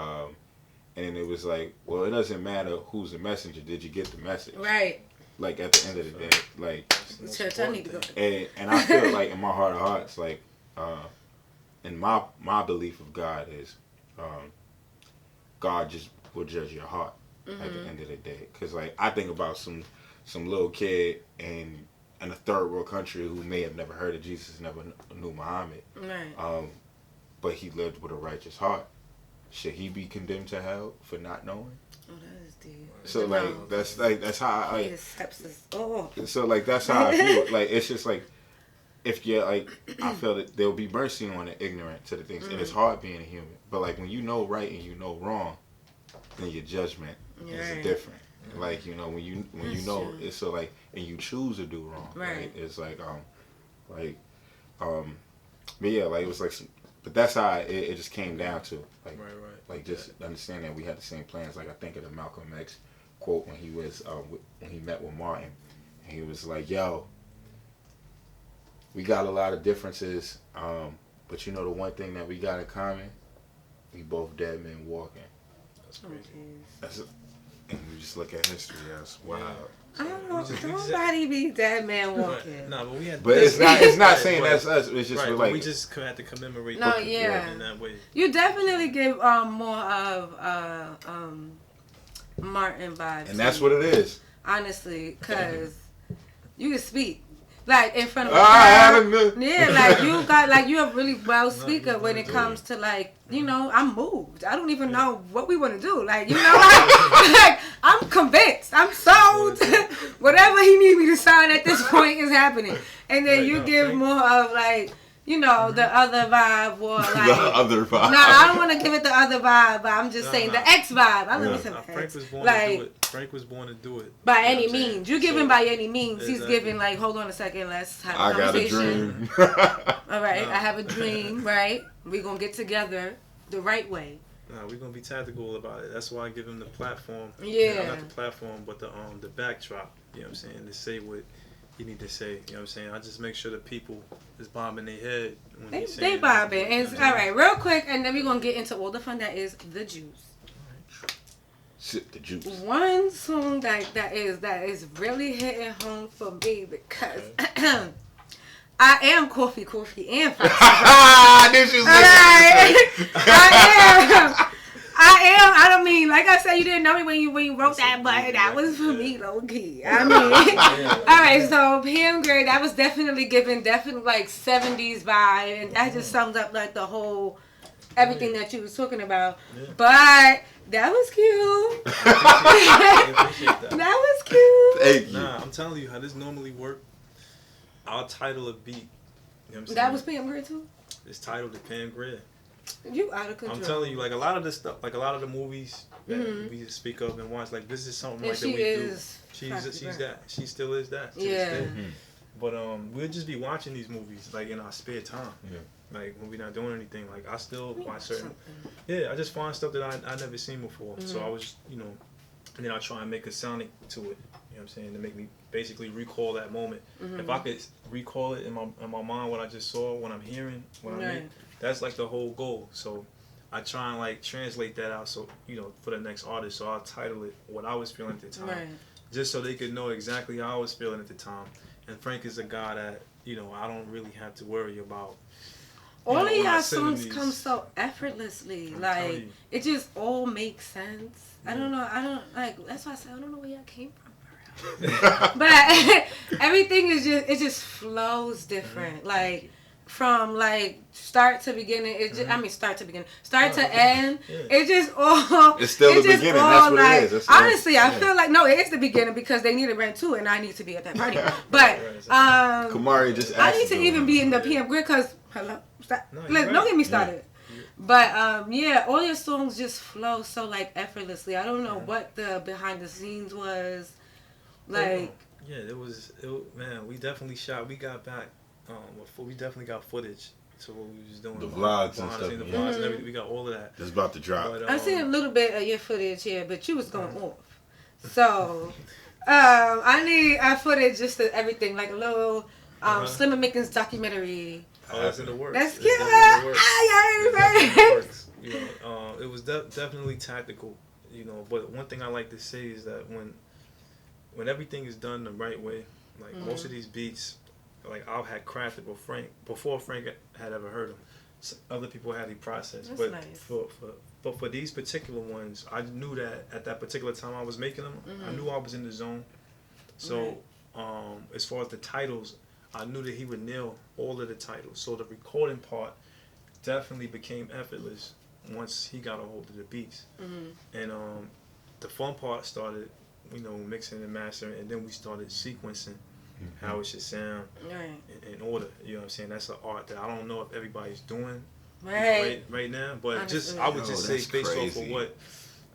S3: well, it doesn't matter who's the messenger. Did you get the message?
S4: Right.
S3: Like at the end of the day, like
S4: Church, I need to go.
S3: and I feel like in my heart of hearts, like, and my belief of God is, God just will judge your heart at the end of the day. Cause like I think about some little kid in a third world country who may have never heard of Jesus, never knew Muhammad,
S4: Right.
S3: but he lived with a righteous heart. Should he be condemned to hell for not knowing?
S4: Oh, that is deep.
S3: So like that's how I.
S4: Oh.
S3: So like that's how I feel. Like it's just like if you're like I feel that there'll be mercy on the ignorant to the things, and it's hard being a human. But like when you know right and you know wrong, then your judgment is different. Like you know when you know
S4: true.
S3: it's so like and you choose to do wrong.
S4: Right.
S3: It's like but yeah, like it was like some, but that's how it just came down to like like just understanding that we had the same plans. Like I think of the Malcolm X quote when he was when he met with Martin, and he was like, "Yo, we got a lot of differences, but you know the one thing that we got in common, we both dead men walking."
S2: That's crazy.
S3: That's it. And you just look at history, that's wild.
S4: I don't know. Nobody be that man walking.
S2: No, but we had.
S3: But it's not saying that's us. It's just like
S2: we just had to commemorate.
S4: No,
S2: in that way.
S4: You definitely give more of Martin vibes.
S3: and that's what it is.
S4: Honestly, because you can speak like in front of a
S3: know.
S4: yeah, like you got like you're a really well speaker when it comes to like I'm moved. I don't even know what we want to do. Like like I'm convinced. I'm sold. Whatever he need me to sign at this point is happening. And then you give more of like the other vibe or like
S3: The other vibe.
S4: No, I don't want to give it the other vibe, but I'm just saying the X vibe. I love me some
S2: Frank
S4: X.
S2: was born
S4: Like,
S2: to do it. Frank was born to do it.
S4: By any means. You give him by any means. He's
S2: Exactly.
S4: giving like, hold on a second, let's have a
S3: I got a
S4: conversation.
S3: dream.
S4: All right, I have a dream, right? We're going to get together the right way.
S2: Nah, we're gonna be tactical about it. That's why I give him the platform.
S4: Yeah.
S2: Not the platform, but the backdrop. You know what I'm saying? To say what you need to say. You know what I'm saying? I just make sure the people is bobbing their head when
S4: They
S2: he's saying
S4: bobbing.
S2: it.
S4: And all right, real quick, and then we're going to get into all the fun that is the juice.
S3: Sip the juice.
S4: One song that is really hitting home for me because I am coffee and Foxy.
S3: I knew she was
S4: I am. I don't mean, like I said, you didn't know me when you wrote that, but that was for me, low key. I mean, all right. So PM Grade, that was definitely like 70s vibe, and that just sums up like the whole everything that you was talking about. But that was cute. That was cute.
S3: Thank you.
S2: Nah, I'm telling you how this normally work. I'll title a beat. You know what I'm saying?
S4: That was PM Grade too.
S2: It's titled the Pam Grier.
S4: You out of control.
S2: I'm telling you, like a lot of this stuff, like a lot of the movies that we speak of and watch, like this is something
S4: And
S2: like that
S4: she
S2: we
S4: is
S2: do. She's that. She still is that. To
S4: Yeah.
S2: this day. But we'll just be watching these movies like in our spare time.
S3: Yeah.
S2: Like when we're not doing anything. Like I still watch certain. Yeah, I just find stuff that I never seen before. So I was, and then I try and make a sonic to it. You know what I'm saying? To make me basically recall that moment. If I could recall it in my mind what I just saw, what I'm hearing, what I mean, that's like the whole goal. So I try and like translate that out. So for the next artist. So I'll title it what I was feeling at the time. just so they could know exactly how I was feeling at the time. And Frank is a guy that, you know, I don't really have to worry about.
S4: All of
S2: when I
S4: y'all
S2: send
S4: songs
S2: these-
S4: come so effortlessly.
S2: I'm telling
S4: Like,
S2: you.
S4: it just all makes sense. I don't know. That's why I said I don't know where y'all came from. But everything is just, it just flows different. Like, from like start to beginning, it just, I mean start to beginning, start to end.
S2: Yeah.
S4: It just all.
S3: It's still the
S4: just
S3: beginning.
S4: all,
S3: That's what
S4: like,
S3: it is. That's
S4: honestly, I
S3: yeah.
S4: feel like no, it is the beginning because they need a rent too, and I need to be at that party. But
S3: Kamari just
S4: I
S3: asked
S4: need to
S3: you
S4: even be in the
S2: Yeah.
S4: PM grid because hello, stop.
S2: No, you're
S4: Look,
S2: right.
S4: don't get me started. But yeah, all your songs just flow so like effortlessly. I don't know what the behind the scenes was like.
S2: Yeah, man, we definitely shot. We got back. We definitely got footage. So what we was doing,
S3: The vlogs and
S2: behind the
S3: stuff,
S2: scenes, the
S3: yeah.
S2: vlogs and everything. We got all of that.
S3: It's about to drop.
S2: But,
S4: I seen a little bit of your footage here, but you was going off. So I need footage just of everything, like a little Slim and Mickens documentary.
S2: Oh, that's in the works.
S4: That's
S2: It's
S4: cute.
S2: definitely in the works.
S4: Ay,
S2: It's definitely in the
S4: ay,
S2: works. You know, it was definitely tactical. You know, but one thing I like to say is that when everything is done the right way, like most of these beats, like I had crafted before Frank had ever heard them. Other people had the process,
S4: That's
S2: but
S4: nice.
S2: for these particular ones, I knew that at that particular time I was making them, I knew I was in the zone. So, as far as the titles, I knew that he would nail all of the titles. So the recording part definitely became effortless once he got a hold of the beats, and the fun part started, you know, mixing and mastering, and then we started sequencing how it should sound in order. You know what I'm saying? That's an art that I don't know if everybody's doing right now, but just I would just say
S3: that's
S2: based off of
S3: crazy.
S2: what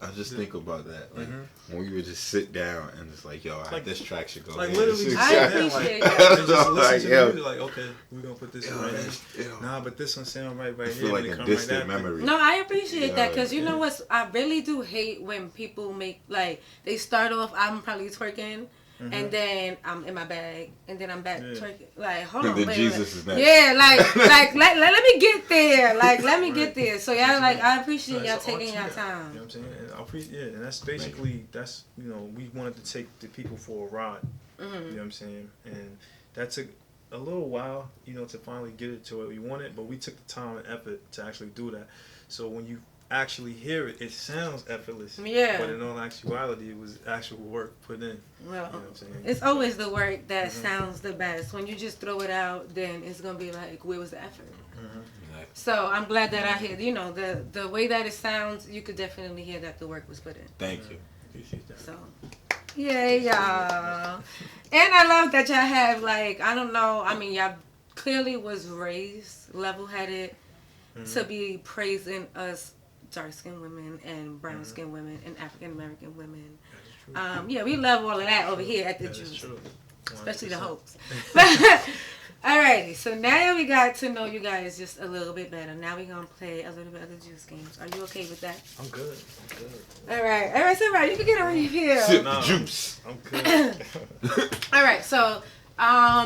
S3: I just think about that, like when we would just sit down and it's like, yo,
S2: Like-
S3: this track should go.
S2: like
S3: here.
S2: literally
S3: This
S2: just
S4: I
S3: track-
S2: sit down,
S4: appreciate
S2: like,
S4: that.
S2: and just listen
S3: Like,
S2: to
S3: yo.
S2: the music, like, okay, we're gonna put this
S3: Yo,
S2: one right
S3: that's-
S2: here.
S3: yo.
S2: Nah, but this one sound right
S3: I
S2: here.
S3: feel like
S2: and it
S3: a
S2: come
S3: distant
S2: right after.
S3: memory.
S4: No, I appreciate that because you
S3: Yeah.
S4: know what? I really do hate when people make like they start off. I'm probably twerking. And then I'm in my bag, and then I'm back twerking. Like, hold
S3: And
S4: on,
S3: then
S4: wait,
S3: Jesus
S4: wait.
S3: is next.
S4: Yeah, like let me get there. Like, let me get there. So y'all, like, I appreciate
S2: No,
S4: y'all
S2: it's an art
S4: taking
S2: to
S4: your
S2: that. You know
S4: time.
S2: what I'm saying? And I appreciate, and that's basically you know, we wanted to take the people for a ride. You know what I'm saying? And that took a little while, you know, to finally get it to what we wanted, but we took the time and effort to actually do that. So when you actually hear it, it sounds effortless.
S4: Yeah.
S2: But in all actuality, it was actual work put in.
S4: Well,
S2: You know what I'm saying?
S4: it's always the work that sounds the best. When you just throw it out, then it's gonna be like, where was the effort? So I'm glad that I hear, you know, the way that it sounds, you could definitely hear that the work was put in.
S3: Thank you.
S2: Appreciate that.
S4: So, yay, y'all. And I love that y'all have, like, I don't know, I mean, y'all clearly was raised level-headed to be praising us dark-skinned women and brown-skinned women and African-American women. Yeah, we love all of that over here at the
S2: That is
S4: Juice.
S2: true.
S4: Especially the
S2: 100%.
S4: hoes. Alrighty, so now we got to know you guys just a little bit better. Now we're going to play a little bit of the Juice games. Are you okay with that?
S2: I'm good.
S4: Alright, so right, you can get over here.
S3: Sip
S2: Nah.
S3: the juice.
S2: I'm good.
S4: Alright, so,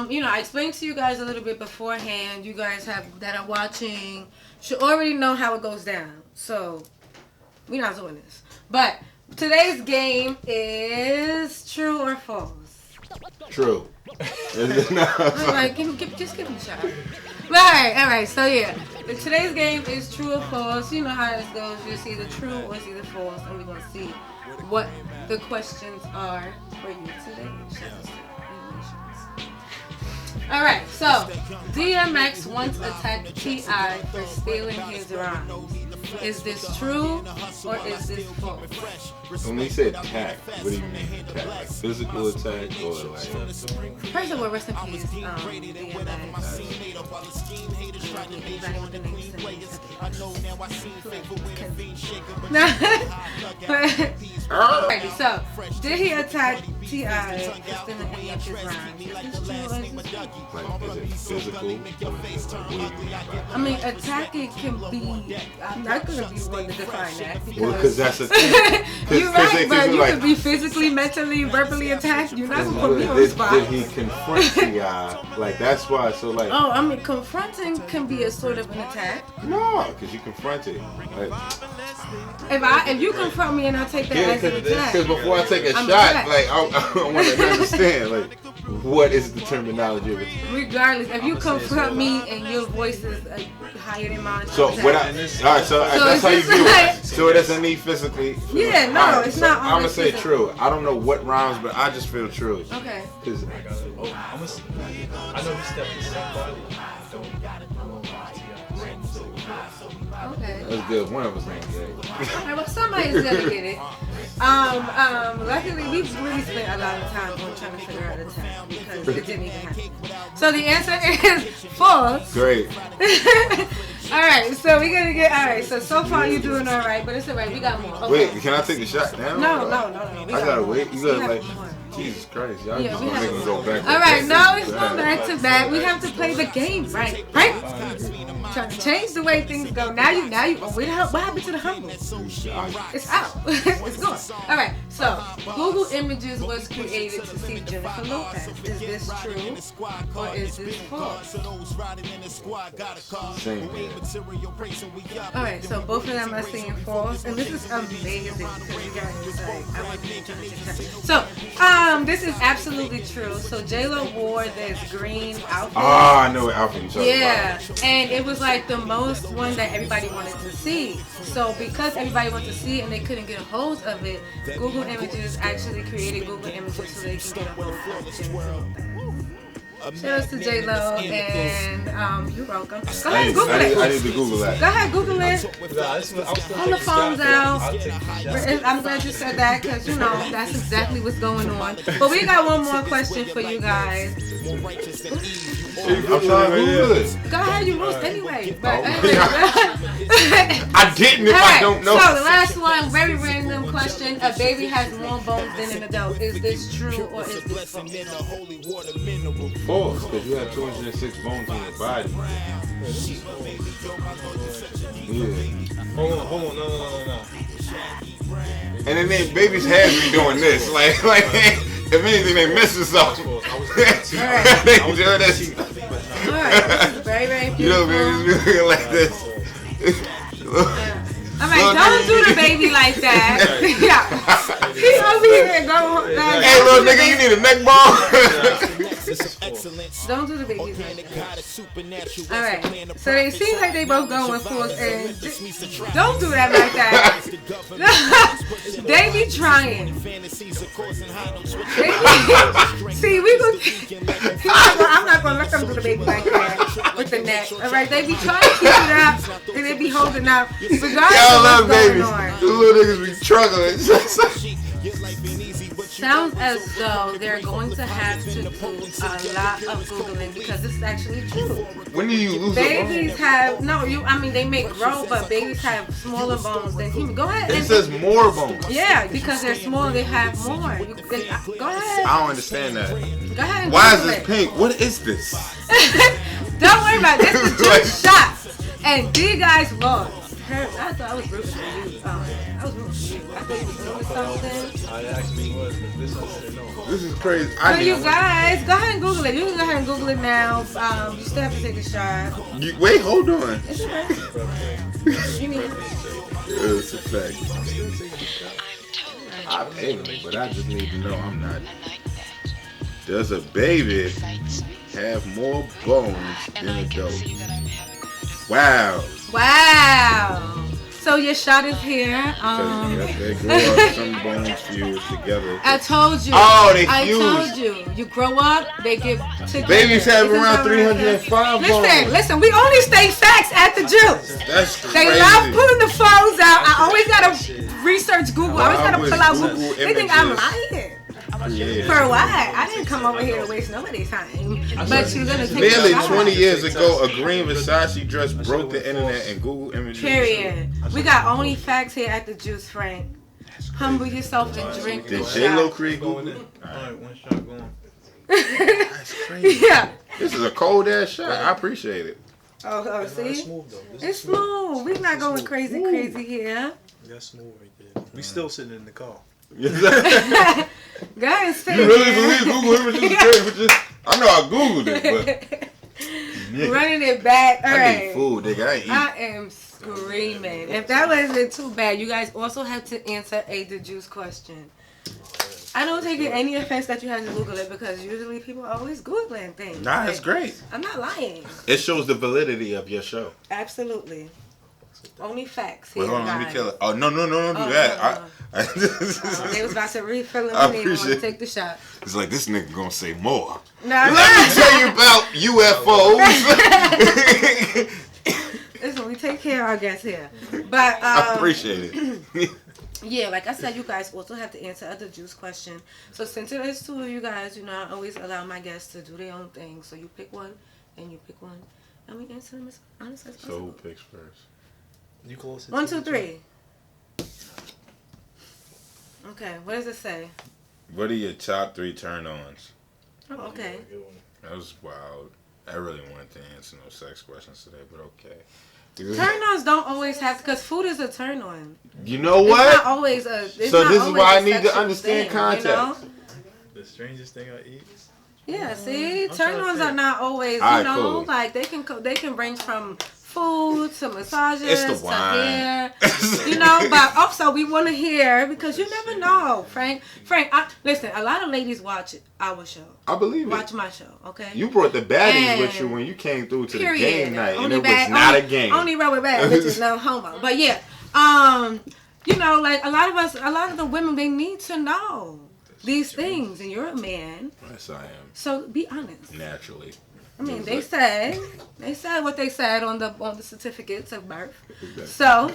S4: you know, I explained to you guys a little bit beforehand. You guys that are watching should already know how it goes down. So, we're not doing this. But today's game is true or false.
S3: True. Is it not?
S4: Alright, just give me a shot. Alright, so yeah. Today's game is true or false. You know how this goes. It's either true or it's either false. And we're going to see what the questions are for you today. Alright, so DMX once attacked T.I. for stealing his rhymes. Is this true or is this false?
S3: When we say attack, what do you mean attack? Like physical attack or like?
S4: First of all, rest in peace, DMX. Anybody with the names to me? Alrighty, so did he attack T.I. for stealing any of his rhymes? Is this true or is this false?
S3: Like, is it physical? Or is it like, what do you mean by it?
S4: I mean, attacking can be. I'm not gonna be one to define that
S3: Well, because
S4: because
S3: that's the thing.
S4: you're right, but you
S3: like,
S4: could be physically, mentally, verbally attacked. You're not gonna put me on the
S3: did
S4: spot.
S3: he confront T.I.? Like, that's why. So, like,
S4: Oh, I mean, confronting can be a sort of an attack.
S3: no, because you confronted. Like,
S4: If you confront me and I take that as an attack.
S3: Because before I take a
S4: I'm
S3: shot,
S4: back.
S3: like I want to understand, like what is the terminology of it?
S4: Regardless, if you confront me and your voice is higher than mine,
S3: So
S4: I'm
S3: what?
S4: back.
S3: Alright, so that's how you
S4: it's
S3: do
S4: like-
S3: it. So it doesn't need physically.
S4: Yeah, no,
S3: Alright,
S4: it's
S3: so
S4: not
S3: I'm gonna
S4: always
S3: say
S4: physical.
S3: true. I don't know what rhymes, but I just feel true.
S4: Okay.
S3: 'Cause
S2: I know we stepped to somebody.
S4: Okay.
S3: that's good. One of us ain't good.
S4: Okay, well, somebody's gonna get it. Luckily, we've really spent a lot of time on trying to figure out the time because it didn't even happen. So the answer is false.
S3: Great.
S4: All right, so we're gonna get. All right, so far you're doing all right, but it's all right. We got more. Okay.
S3: Wait, can I take the shot now?
S4: No. We
S3: I
S4: got
S3: gotta
S4: more.
S3: wait. You
S4: We
S3: gotta
S4: have
S3: like.
S4: more.
S3: Jesus Christ, y'all
S4: Yeah,
S3: just
S4: we
S3: gonna make
S4: have
S3: me go back.
S4: All right, no, it's not back to back. We have to play the game, right? Trying to change the way things go. Now you. Oh, what happened to the humble? It's out. It's gone. All right. So Google Images was created to see Jennifer Lopez. Is this true or is this false?
S3: Same here.
S4: All right. So both of them are saying false, and this is amazing because you guys like I wasn't trying to take that. So this is absolutely true. So J-Lo wore this green outfit.
S3: Ah, I know what outfit you're talking
S4: Yeah, and it was like the most one that everybody wanted to see. So because everybody wanted to see it and they couldn't get a hold of it, Google Images actually created Google Images so they can get a hold of Jennifer Lopez. Shout out to J-Lo and you're welcome. Go ahead and Google
S3: I
S4: it.
S3: need to Google that.
S4: Go ahead, Google it. Pull the phones out. I'm glad you said that because, that's exactly what's going on. But we got one more question for you guys.
S3: I'm trying to Google it.
S4: Go ahead, you lost anyway. But
S3: Oh.
S4: anyway.
S3: I didn't if I don't know.
S4: So the last one, very random question. A baby has more bones than an adult. Is this true or is this false?
S3: False, because you have 206 bones in your body. Yeah.
S2: Hold on, no.
S3: And then babies have me doing this. Like if anything, they mess us up. They do this.
S4: Alright, this is very, very
S3: You know,
S4: beautiful.
S3: babies be looking like this.
S4: Alright, don't do the baby like that. Yeah. He over here going.
S3: Hey, little nigga, you need a neck ball?
S4: Don't do the babies like that. Alright, so they seem like they both going forth and don't do that like that. They be trying. See, I'm not gonna let them do the baby like that with the neck. Alright, they be trying to keep it up and they be holding up. Regardless
S3: Y'all
S4: of
S3: love
S4: what's going
S3: babies.
S4: on.
S3: The little niggas be struggling.
S4: Sounds as though they're going to have to do a lot of Googling because this is actually true.
S3: When do you lose a
S4: Babies
S3: bone?
S4: have, they may grow, but babies have smaller bones than humans. Go ahead.
S3: It says more bones.
S4: Yeah, because they're small, they have more. Go ahead.
S3: I don't understand that.
S4: Go ahead. And
S3: Why is
S4: Google
S3: this
S4: it.
S3: pink? What is this?
S4: Don't worry about it. This is just shots. And these guys lost. I thought I was rooting for you. I was rooting for you. I thought you was doing something.
S2: I actually was, but this one said no.
S3: This is crazy.
S4: So you guys, go ahead and Google it. You can go ahead and Google it now. You still have to take a shot.
S3: Wait, hold on.
S4: It's okay. You need
S3: It's a fact. I pay me, but I just need to know I'm not. Does a baby have more bones than an adult? Wow.
S4: Wow. So your shot is here.
S3: They grow up, some bones fuse together.
S4: I told you.
S3: Oh, they
S4: I
S3: fuse.
S4: told you. You grow up, they get together.
S3: Babies have
S4: Isn't
S3: around
S4: that what I said?
S3: 305 bones.
S4: Listen, we only state facts at the Juice.
S3: That's
S4: They
S3: crazy.
S4: love pulling the phones out. I always gotta research Google. I always gotta pull out
S3: Google
S4: Google. They think I'm
S3: images.
S4: lying.
S3: Yeah.
S4: For what? I didn't come over here to waste nobody's time. But you're gonna take
S3: Barely
S4: a shot.
S3: 20 years ago, a green Versace dress broke the internet and Google Images.
S4: Period. We got only facts here at the Juice, Frank. Humble yourself and drink
S3: Did
S4: this
S3: J-Lo
S4: shot.
S3: create
S2: Going
S3: Google?
S2: in. Alright, one shot going.
S3: That's crazy.
S4: Yeah.
S3: This is a cold ass shot. I appreciate it.
S4: Oh,
S2: It's
S4: see?
S2: smooth though. This
S4: It's
S2: is smooth.
S4: smooth. We're not going crazy here.
S2: That's smooth right there. We still sitting in the car.
S3: You
S4: Go ahead and sit
S3: really
S4: there.
S3: believe Google Images is great, but just, I know I Googled it, but
S4: Running it back. All
S3: I need
S4: right.
S3: food, nigga. I ain't eat.
S4: I am screaming. If that wasn't too bad, you guys also have to answer a Dajuice question. I don't take any offense that you have to Google it because usually people are always Googling things.
S3: Nah, it's great.
S4: I'm not lying.
S3: It shows the validity of your show.
S4: Absolutely. Only facts here,
S3: Wait, hold on, let me
S4: guys.
S3: kill it. Oh, no, don't do that.
S4: They was about to refill it.
S3: I
S4: They didn't want
S3: appreciate
S4: to take the shot.
S3: It's like, this nigga gonna say more.
S4: Nah,
S3: Let me tell you about UFOs.
S4: listen, we take care of our guests here. But
S3: I appreciate it.
S4: yeah, like I said, you guys also have to answer other juice question. So since it is two of you guys, I always allow my guests to do their own thing. So you pick one, and you pick one, and we answer them as honest as possible.
S3: So who picks first?
S2: You close it.
S4: 1, 2, 3. Okay, what does it say?
S3: What are your top 3 turn-ons?
S4: Oh, okay.
S3: That was wild. I really wanted to answer no sex questions today, but okay.
S4: Turn-ons don't always have, because food is a turn-on.
S3: You know
S4: It's not
S3: what?
S4: always a. It's
S3: So
S4: not
S3: this is
S4: always
S3: why
S4: a
S3: I need to
S4: sexual
S3: understand
S4: thing,
S3: context.
S2: The strangest thing I eat.
S4: Yeah, see,
S2: I'm trying to
S4: turn-ons
S2: think.
S4: are not always,
S3: Alright, cool.
S4: like they can range from food to massages
S3: It's the
S4: to
S3: wine.
S4: hair, But also we want to hear because you never know, Frank. Listen, a lot of ladies watch our show.
S3: I believe
S4: Watch
S3: it.
S4: my show, okay?
S3: You brought the baddies
S4: And
S3: with you when you came through to
S4: period.
S3: the game night, and
S4: Only
S3: it was
S4: bad-
S3: not
S4: only-
S3: a game.
S4: Only roll with bad bitches, no homo. But yeah, like a lot of the women, they need to know these things, and you're a man,
S3: Yes, I am.
S4: so be honest.
S3: Naturally.
S4: I mean, they said what they said on the certificates of birth. So,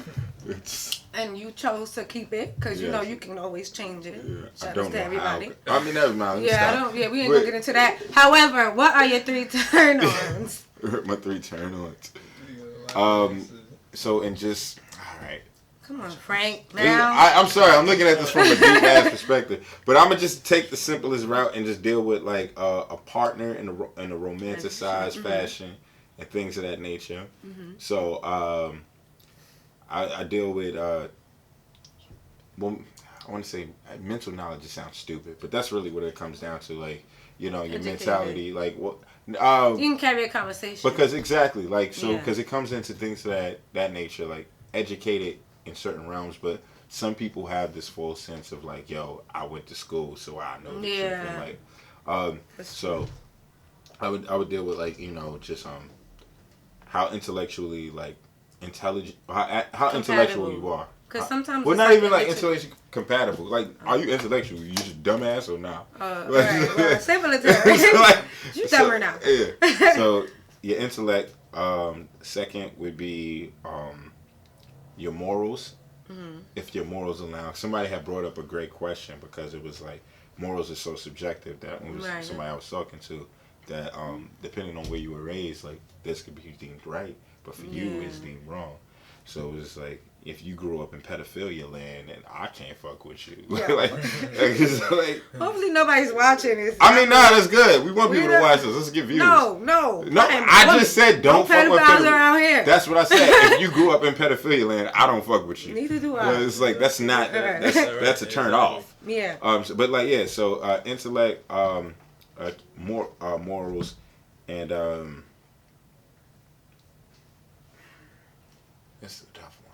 S4: and you chose to keep it because you know
S3: Yes.
S4: you can always change it.
S3: Yeah, I
S4: Shout
S3: don't
S4: out to
S3: know
S4: everybody.
S3: how. I mean, never mind.
S4: Yeah, I don't. Yeah, we ain't gonna get into that. However, what are your 3 turn-ons?
S3: My 3 turn-ons. So, and just, all right.
S4: Come on, Frank.
S3: This-
S4: Now,
S3: I'm sorry, I'm looking at this from a deep ass perspective, but I'm gonna just take the simplest route and just deal with like a partner in a romanticized fashion and things of that nature. So I deal with well, I want to say mental knowledge. Just sounds stupid, but that's really what it comes down to. Like your
S4: Educated.
S3: mentality, like what.
S4: you can carry a conversation.
S3: Because exactly, like so,
S4: Yeah.
S3: because it comes into things of that nature, like educated in certain realms, but some people have this full sense of like, yo, I went to school, so I know the truth, and like, so I would deal with like just how intellectually like intelligent, how intellectual you are.
S4: Because sometimes
S3: Well,
S4: it's
S3: not even like
S4: it's-
S3: intellectual compatible. Like, are you intellectual? You just dumbass or not?
S4: right. Well, say military.
S3: Like,
S4: You dumber now.
S3: Yeah. So your intellect. Second would be your morals. If your morals allow. Somebody had brought up a great question because it was like morals are so subjective that it was
S4: Right.
S3: somebody I was talking to that depending on where you were raised, like this could be deemed right, but for you it's deemed wrong. So it was like if you grew up in pedophilia land, and I can't fuck with you.
S4: Yeah.
S3: It's like,
S4: Hopefully nobody's watching this.
S3: I mean, nah, that's good. We want people to
S4: don't-
S3: watch this. Let's get views.
S4: No.
S3: I just said don't fuck with
S4: pedophiles around here.
S3: That's what I said. If you grew up in pedophilia land, I don't fuck with you.
S4: Neither do I.
S3: It's like that's not that's a turn off.
S4: Yeah.
S3: But like so intellect, morals, and it's a tough one.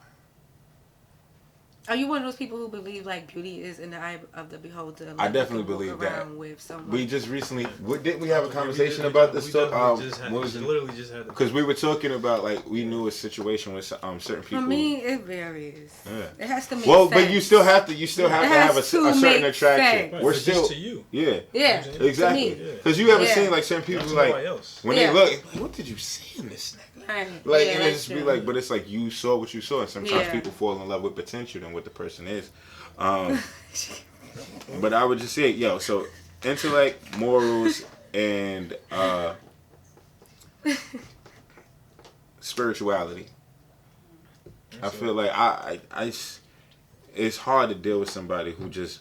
S4: Are you one of those people who believe like beauty is in the eye of the beholder? Like,
S3: I definitely
S4: you can
S3: believe
S4: walk
S3: that.
S4: around with someone.
S3: We just recently didn't we have a conversation about this stuff?
S2: Literally just had.
S3: Because we were talking about like we knew a situation with certain people.
S4: For me, it varies.
S3: Yeah.
S4: It has to make
S3: Well,
S4: sense.
S3: but you still have to have a
S4: to
S3: certain
S4: make
S3: attraction.
S4: sense.
S3: We're
S2: But
S3: still
S2: just to you.
S3: yeah.
S4: Yeah.
S3: Exactly.
S4: To me.
S3: Because you ever
S4: Yeah.
S3: seen like certain people
S2: Not to
S3: like
S2: nobody else.
S3: when
S4: Yeah.
S3: they look, like, what did you see in this nigga?
S4: Right.
S3: Like
S4: Yeah,
S3: and it
S4: that's
S3: just be
S4: true.
S3: like, but it's like you saw what you saw, and sometimes
S4: Yeah.
S3: people fall in love with potential than what the person is. But I would just say, so intellect, morals, and spirituality. I feel like I it's hard to deal with somebody who just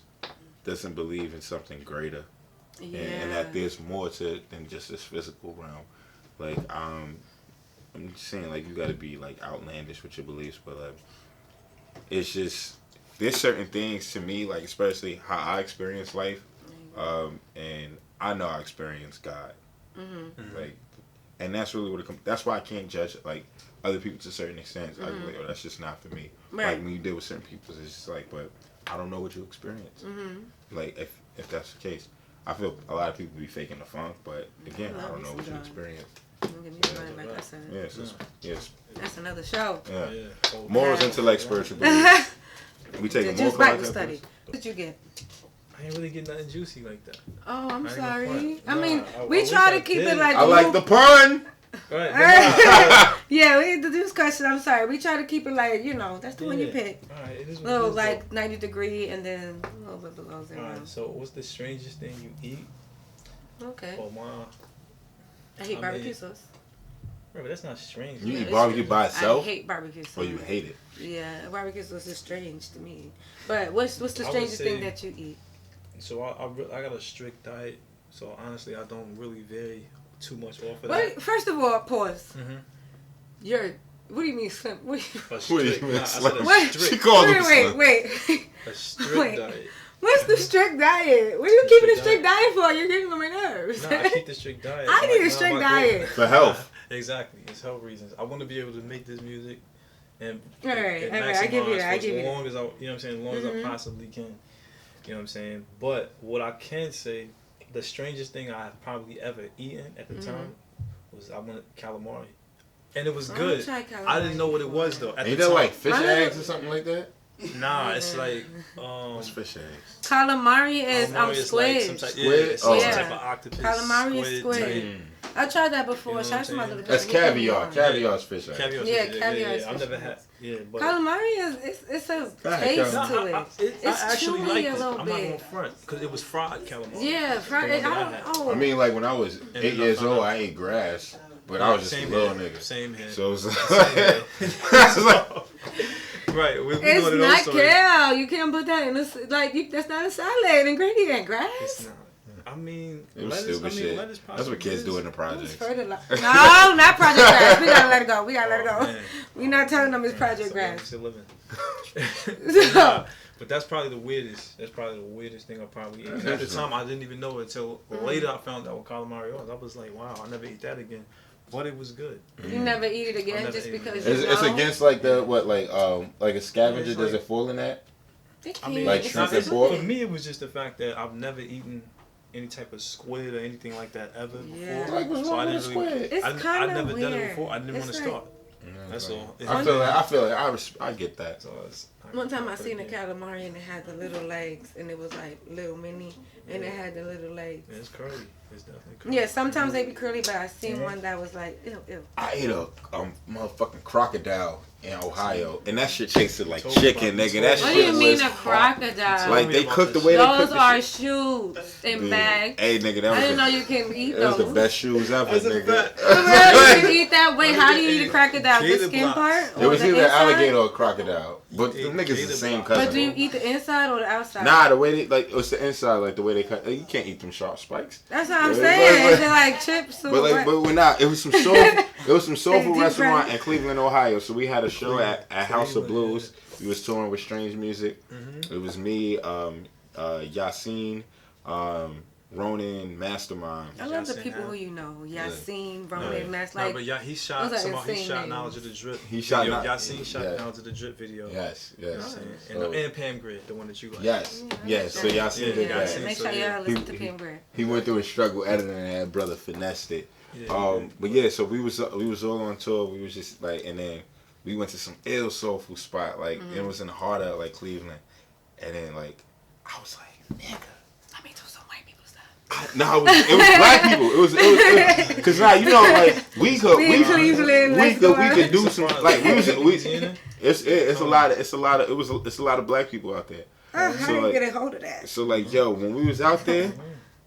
S3: doesn't believe in something greater, and that there's more to it than just this physical realm. Like I'm just saying, like you got to be like outlandish with your beliefs, but like it's just there's certain things to me, like especially how I experience life, and I know I experience God. Like And that's really what it comes. That's why I can't judge like other people to a certain extent. I be like, oh, that's just not for me.
S4: Right.
S3: Like when you deal with certain people, it's just like, but I don't know what you experience. Like if that's the case, I feel a lot of people be faking the funk, but again, I don't know what you experience.
S4: Don't get me started, like I said.
S3: Yes.
S4: That's another show.
S3: Yeah. Morals, intellect, spiritual beliefs. We taking more
S4: Just Bible
S3: classes.
S4: study. What did you get?
S2: I ain't really get nothing juicy like that.
S4: Oh, I'm
S2: I ain't
S4: sorry.
S2: gonna front.
S4: I mean,
S2: Nah,
S4: we
S2: wish
S4: try
S2: I
S4: to keep
S2: did.
S4: it like
S3: I like the pun.
S2: Right. But
S4: yeah, we did this question. I'm sorry. We try to keep it like, that's the one you
S2: Yeah.
S4: pick.
S2: All right, it is what
S4: Little
S2: it is,
S4: like 90 degree and then a little bit below
S2: though.
S4: zero.
S2: All right, so what's the strangest thing you eat?
S4: Okay.
S2: Oh, my.
S4: I hate
S2: I
S4: barbecue
S2: mean-
S4: sauce.
S2: Bro, but that's not strange.
S3: You
S2: man.
S3: eat barbecue by
S4: I
S3: itself,
S4: hate barbecue sauce.
S3: or you hate it?
S4: Yeah, barbecue sauce is strange to me. But what's the
S2: I would
S4: strangest thing
S2: say-
S4: that you eat?
S2: So I got a strict diet. So honestly, I don't really vary too much off of
S4: Wait,
S2: that.
S4: first of all, pause.
S2: Mm-hmm.
S4: What do you mean slim? Wait,
S2: A
S3: What do you
S2: strict.
S3: mean,
S2: Nah, I said a
S4: Wait,
S3: She
S2: strict.
S3: called him
S4: wait,
S3: slim.
S4: wait.
S2: A strict
S4: Wait.
S2: diet.
S4: What's the strict diet? What are you
S2: The
S4: keeping a
S2: strict
S4: strict diet for? You're getting on my nerves.
S2: Nah, I keep the strict diet.
S4: I need a
S2: Nah,
S4: strict
S2: my
S4: diet.
S2: goal-
S3: For health.
S2: Exactly, it's health reasons. I want to be able to make this music and
S4: Alright, I give you
S2: maximize
S4: that, I
S2: for
S4: give you
S2: as
S4: that.
S2: long as I, you know what I'm saying, as long as I possibly can. You know what I'm saying? But what I can say, the strangest thing I have probably ever eaten at the time was I went calamari, and it was good. I didn't know what it was though. At
S3: Ain't
S2: the
S3: that
S2: time.
S3: like fish
S4: My
S3: eggs or something like that?
S2: Nah, it's like
S3: What's fish eggs?
S4: Calamari is
S2: calamari is
S4: squid.
S2: like some type,
S3: Squid?
S2: yeah, it's some
S3: Oh.
S2: type of octopus.
S4: Calamari is squid.
S2: type.
S4: I tried that before.
S2: You know
S4: Shout
S2: what
S4: out to my
S2: I'm
S4: little
S3: That's
S4: cousin. He put me
S3: caviar.
S4: on.
S3: Caviar's fish eggs.
S2: Caviar.
S4: Yeah, caviar is
S2: I've
S4: fish
S2: never had.
S4: eggs.
S2: Yeah, but
S4: Calamari is a
S3: ahead,
S4: taste
S3: Calamari.
S4: to it. It's
S2: I actually
S4: chewy
S2: liked
S4: a
S2: it.
S4: little
S2: I'm not gonna
S4: bit.
S2: front because it was fried calamari.
S4: Yeah, fried.
S2: That's the
S4: I
S2: one
S4: don't.
S2: that I had.
S4: Oh,
S3: I mean, like when I was
S2: And
S3: 8
S2: then I
S3: years
S2: found
S3: old,
S2: out-
S3: I ate grass, but I was just a
S2: Same
S3: little
S2: here.
S3: nigga.
S2: Same here.
S3: So it's
S2: Same here.
S3: it's like,
S2: Right, we
S4: it's
S2: one of those
S4: not
S2: stories.
S4: kale. You can't put that in a that's not a salad ingredient.
S2: It's
S4: Grass.
S2: not. I mean,
S3: it was
S2: lettuce.
S3: stupid shit.
S2: Lettuce
S3: That's what kids do in the
S4: It's
S3: projects.
S4: fertilizer. No, not project grass. We gotta let it go. We gotta let it
S2: Oh,
S4: go.
S2: man.
S4: We not telling them it's project
S2: So
S4: grass.
S2: I'm still living.
S4: So-
S2: Nah, but that's probably the weirdest. That's probably the weirdest thing I probably ate.
S3: That's
S2: At the
S3: interesting.
S2: time, I didn't even know it until later. I found out what calamari was. I was like, wow, I never eat that again. But it was good.
S4: You never eat it
S2: I
S4: again
S2: never
S4: just
S2: ate it
S4: because
S2: again.
S4: you
S3: It's
S4: know.
S3: against like the what like a scavenger.
S2: It's
S3: Does
S2: like-
S3: it fall in that?
S2: I mean,
S3: Like
S2: it's
S3: shrimp
S2: not-
S3: and pork?
S2: for me, it was just the fact that I've never eaten any type of squid or anything like that ever
S4: Yeah.
S2: before.
S3: Like what's
S2: So I
S3: wrong with
S2: didn't
S3: squid?
S2: really.
S4: It's
S2: I've
S4: kinda
S2: never done it
S4: weird.
S2: before. I didn't want to
S4: It's
S2: start. That's all.
S3: I feel like I get that.
S2: So
S4: One time I seen a calamari and it had the little legs and it was like little mini and it had the little legs.
S2: Yeah, it's curly. It's definitely curly.
S4: Yeah, sometimes they be curly, but I seen one that was like ew ew.
S3: I ate a motherfucking crocodile in Ohio, and that shit tasted like
S2: Told
S3: chicken,
S2: about-
S3: nigga. That
S4: What
S3: shit
S4: do you mean
S3: was
S4: a crocodile?
S3: like they cooked the way they
S4: Those
S3: cooked the
S4: are
S3: shit.
S4: shoes in
S3: Dude,
S4: bags.
S3: Hey, nigga, that was
S4: I didn't
S3: the,
S4: know you can eat
S3: that was
S4: those.
S3: the best shoes ever,
S2: That's a
S3: nigga.
S2: fact.
S4: For real, you can eat that? Wait, how do you eat a crocodile? The
S2: Gator
S4: skin
S2: blocks.
S4: part?
S3: It
S4: Or
S3: was
S4: the
S3: either
S4: inside?
S3: alligator or crocodile, but the
S2: Gator
S3: niggas the same
S2: block.
S3: cousin.
S4: But do you eat the inside or the outside?
S3: Nah, the way they like it's the inside, like the way they cut. You can't eat them sharp spikes.
S4: That's what I'm
S3: Yeah,
S4: saying.
S3: but-
S4: Is it like chips or
S3: But like,
S4: what?
S3: but we're not. It was some soul. It was some soulful
S4: Deep
S3: restaurant
S4: fried.
S3: in Cleveland, Ohio. So we had a show at House of
S2: Cleveland,
S3: Blues. We was touring with Strange Music.
S2: Mm-hmm.
S3: It was me, Yassine, Ronan, Mastermind.
S4: I love the
S2: Yasin
S4: people
S2: Al.
S4: who you know. Yasin, Roman,
S3: Yeah.
S4: Mass.
S2: Nah,
S4: Like,
S2: but yeah, he shot
S4: those are
S2: somehow. He
S4: insane
S2: shot
S4: names.
S2: Knowledge of the Drip.
S3: He shot
S2: video.
S3: not-
S2: Yasin shot
S3: yeah.
S2: Knowledge of the Drip video.
S3: Yes, yes,
S2: And, and Pam Grid, the one that you like.
S3: yes, yes. So Yassine
S2: Yeah,
S3: did
S2: yeah,
S3: that.
S4: make
S2: so
S4: sure
S2: yeah.
S4: y'all listen to
S3: He-
S4: Pam Grier.
S3: He went through a struggle editing, and that brother finessed it.
S2: Yeah,
S3: But yeah, so we was all on tour. We was just like, and then we went to some ill soulful spot. Like it was in the heart of like Cleveland, and then like I was like, nigga.
S4: Let me do some white people stuff.
S3: No, it was black people. It was cause now you know like we
S4: We
S3: could
S4: in Cleveland, let's go.
S3: we could do some like it's a lot of it's a lot of black people out there.
S4: How
S3: So,
S4: you
S3: like-
S4: get a hold of that?
S3: So like yo, when we was out there,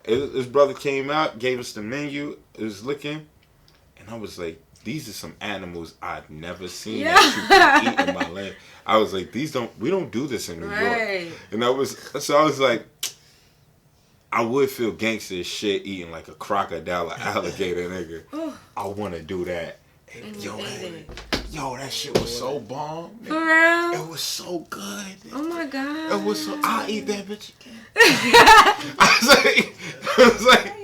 S3: his brother came out, gave us the menu. It was looking, and I was like, these are some animals I've never seen that you can eat in my life. I was like, we don't do this in New York.
S4: Right.
S3: And I was like, I would feel gangster as shit eating like a crocodile or alligator, nigga.
S4: Oh.
S3: I want to do that.
S4: And
S3: Yo,
S4: you ate it.
S3: yo, that shit was so bomb.
S4: For
S3: nigga.
S4: real?
S3: It was so good.
S4: Oh my god.
S3: It was so. I'll eat that bitch again. I was like,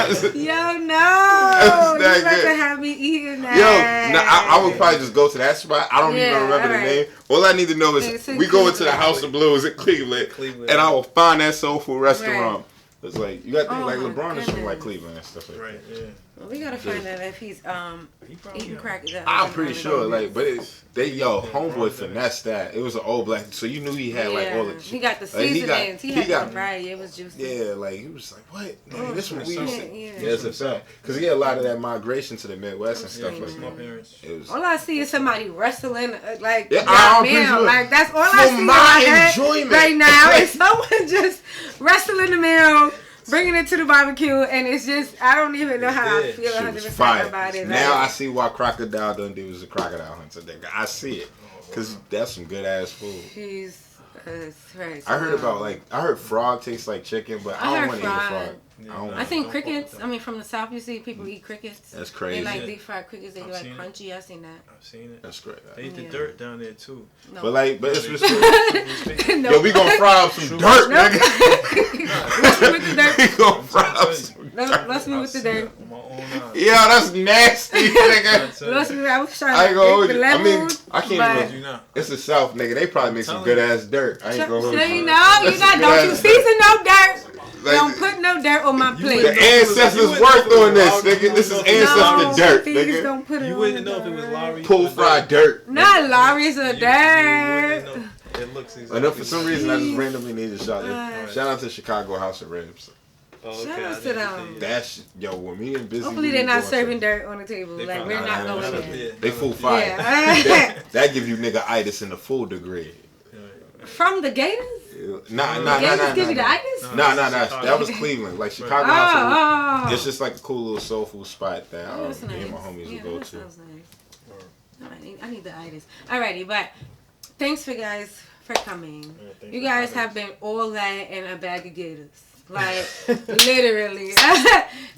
S4: Yo, no.
S3: That
S4: You about
S3: good.
S4: to have me eating that.
S3: Yo, I would probably just go to that spot. I don't even remember the name. All I need to know is
S4: It's in
S3: we go into the
S4: Cleveland.
S3: House of Blues in Cleveland, and I will find that soul food restaurant. It's like you got to think like
S4: Oh,
S3: LeBron is from like
S4: goodness.
S3: Cleveland and stuff like
S2: Right,
S3: that.
S2: yeah.
S4: Well, we gotta find out if he's
S2: He probably
S4: eating
S2: got-
S4: crackers.
S3: I'm pretty sure, like, but homeboy finessed that. It was an old black, so you knew he had like all the.
S4: He got the
S3: like,
S4: seasonings. He had
S3: got
S4: them right. It was juicy.
S3: Yeah, like he was like, what? Man, this what we used to.
S4: Yeah.
S3: Yeah, it's a fact. Because he had a lot of that migration to the Midwest and stuff
S2: Yeah,
S3: like
S2: my
S3: that.
S2: parents.
S3: It was.
S4: All I see is somebody wrestling, like,
S3: Yeah, I'm pretty
S4: goddamn,
S3: sure.
S4: like that's all I
S3: For
S4: see
S3: my
S4: in my head
S3: enjoyment.
S4: right now is someone just wrestling the meal, bringing it to the barbecue, and it's just I don't even know how I
S2: Yeah,
S4: feel
S3: Shit was
S4: 100%
S3: fire.
S4: about it.
S3: Now I
S4: like,
S3: see why Crocodile Dundee was a crocodile hunter. Nigga. I see it. Because that's some good ass food.
S4: Jesus Christ.
S3: I heard about I heard frog tastes like chicken, but I don't want to eat a frog.
S4: I think crickets. I mean, from the south, you see people eat crickets.
S3: That's crazy.
S4: They like deep fried crickets. They
S2: I've
S4: like
S2: seen it.
S4: crunchy. I've seen that.
S2: I've seen it.
S3: That's great.
S2: They eat the
S4: Yeah.
S2: dirt down there too.
S4: No.
S3: But it's respect.
S4: No.
S3: Yo, we gonna fry up some dirt,
S4: Nope.
S3: nigga.
S4: Bless me with the dirt.
S3: We gonna fry up some dirt.
S4: Bless me with the dirt.
S2: On my own eyes.
S3: Yeah, that's nasty, nigga.
S4: Bless me. I was trying
S3: I ain't
S4: to
S3: gonna hold
S4: get the
S3: you. I mean,
S4: levels.
S3: I can't
S4: but-
S3: even.
S2: You not.
S3: It's the South, nigga. They probably make some good ass dirt. I ain't gonna hold
S4: So you
S3: you.
S4: know, you not. Don't you season no dirt.
S3: Like,
S4: Don't put no dirt on my plate.
S3: the ancestors worked on this, nigga. This is ancestor dirt,
S4: please
S3: nigga.
S4: don't put it
S2: You
S4: on
S2: wouldn't
S4: the
S2: know if it was
S4: dirt.
S2: Lowry.
S3: Pull fried dirt.
S4: Not Lowry's a
S2: You
S4: dirt.
S2: wouldn't know. It looks exactly.
S3: I know for some reason I just randomly needed a shot.
S4: Alright.
S3: Shout out to Chicago House of Ribs.
S2: Oh, okay.
S4: Shout out
S2: I
S4: to
S2: didn't
S4: them.
S2: see it.
S3: That's when me and Busy.
S4: Hopefully
S3: we
S4: they're not
S3: going
S4: serving
S3: to-
S4: dirt on the table.
S2: They
S4: Like
S2: probably-
S4: we're not
S3: Nah,
S4: going
S3: nah,
S4: there.
S3: They full fire.
S4: Yeah.
S3: That give you nigga itis in the full degree.
S4: From the Gators?
S3: Nah.
S4: Gators give you the itis?
S3: Nah.
S2: Chicago.
S3: That was Cleveland. Like Chicago House of Ribs.
S4: Oh.
S3: It's just like a cool little soul food spot that
S4: Oh, that's
S3: me and my
S4: nice.
S3: homies
S4: Yeah,
S3: would go
S4: that
S3: to.
S4: sounds nice. I need the itis. Alrighty, but thanks for guys for coming.
S2: thanks
S4: You
S2: for
S4: guys
S2: having
S4: have
S2: us.
S4: been all that and a bag of gators. Like literally.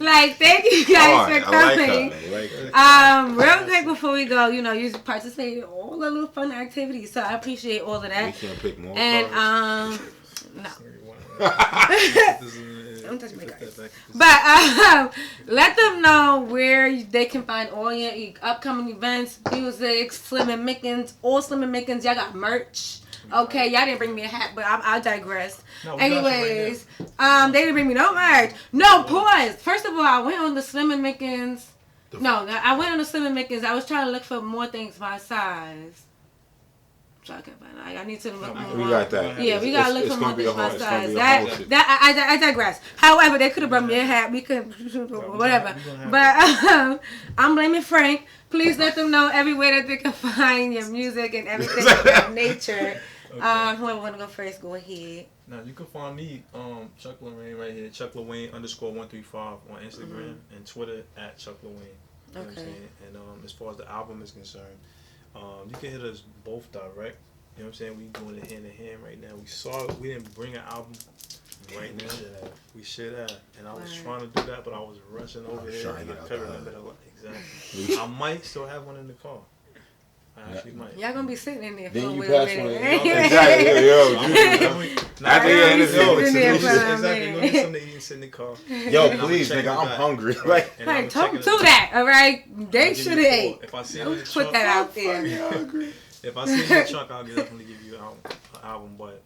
S4: Like thank you guys for
S3: I like
S4: coming.
S3: her. I like her.
S4: Real quick before we go, you participate in all the little fun activities, so I appreciate all of
S3: We
S4: that.
S3: can't pick more.
S4: And
S3: cards.
S4: no.
S2: Don't
S4: Don't touch my cards. But let them know where they can find all your upcoming events, music, Slim and Mickens, all Slim and Mickens. Y'all got merch. Okay, y'all didn't bring me a hat, but I digress.
S2: No, we got you right
S4: Anyways, they didn't bring me no merch. No, pause. First of all, I went on the Slim and Mickens. No, I went on the Slim and Mickens. I was trying to look for more things my size. So I can't find it. I need to look more.
S3: We got that.
S4: Yeah, we gotta look
S3: It's
S4: for
S3: gonna
S4: more
S3: be
S4: things
S3: a
S4: my
S3: hard- it's gonna
S4: size.
S3: be a hard shit.
S4: I digress. However, they could have brought me a hat. We could, whatever. But I'm blaming Frank. Please let them know everywhere that they can find your music and everything of that nature. Whoever wanna go first, go ahead.
S2: Now you can find me, Chuck Lorraine right here, Chuck Lorraine _135 on Instagram and Twitter at Chuck Lorraine. You know what I'm
S4: Okay.
S2: saying? And as far as the album is concerned, you can hit us both direct. You know what I'm saying? We doing it hand in hand right now. We didn't bring an album right now. We should have. And I was
S4: Right.
S2: trying to do that, but I was rushing over here.
S3: trying to
S2: And
S3: get
S2: I
S3: out
S2: couldn't
S3: the
S2: remember exactly. I might still have one in the car. I actually might.
S4: Y'all gonna be sitting in there for
S3: Then
S4: a
S3: you
S4: little
S3: pass one.
S4: minute.
S3: Exactly. Yo,
S2: After
S3: the
S4: sitting in there for a
S2: exactly. Go
S4: minute.
S2: get something to eat and sit in the car.
S3: yo,
S2: And I'ma
S3: please,
S2: check
S3: nigga,
S2: it
S3: I'm
S2: back.
S3: hungry.
S2: Right.
S3: Like,
S2: And
S4: Hey,
S2: I'ma
S4: talk
S2: check
S4: to
S2: it
S4: that, all right?
S2: I'll
S4: They
S2: give you
S4: should
S2: a
S4: have
S2: call.
S4: ate.
S2: If I see it in
S4: Don't
S2: the
S4: put
S2: truck,
S4: that out there.
S2: if I see it in the truck, I'll definitely give you an album. But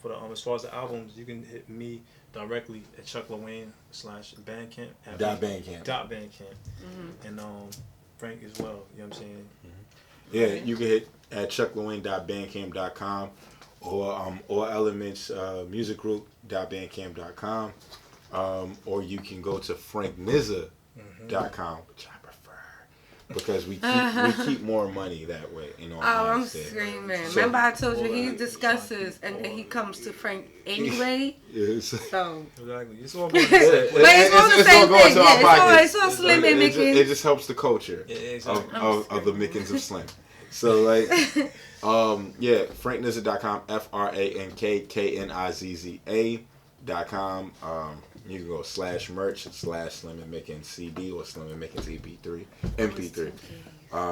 S2: for the as far as the albums, you can hit me directly at Chuck Lorraine /Bandcamp at
S3: Bandcamp.
S2: Bandcamp, and Frank as well. You know what I'm saying?
S3: Yeah, you can hit at chucklorraine.bandcamp.com or elements musicgroup.bandcamp.com, or you can go to franknizza.com, which I prefer because we keep more money that way. You know.
S4: Oh, I'm screaming.
S3: So-
S4: Remember I told you he discusses and then he comes to Frank anyway?
S3: Yes.
S4: So.
S2: Exactly. It's all going
S3: Yeah,
S2: to
S4: But it's all the
S3: it's
S4: same
S3: all going
S4: thing.
S3: to our
S4: Yeah,
S3: pockets.
S4: it's all Slim and
S3: It
S4: Mickens.
S3: just helps the culture
S2: Yeah, exactly.
S3: of the Mickens of Slim. So like, franknizza.com, FRANKKNIZZA.com. You can go /merch /Slim and Mickens CD or Slim and Mickens MP3.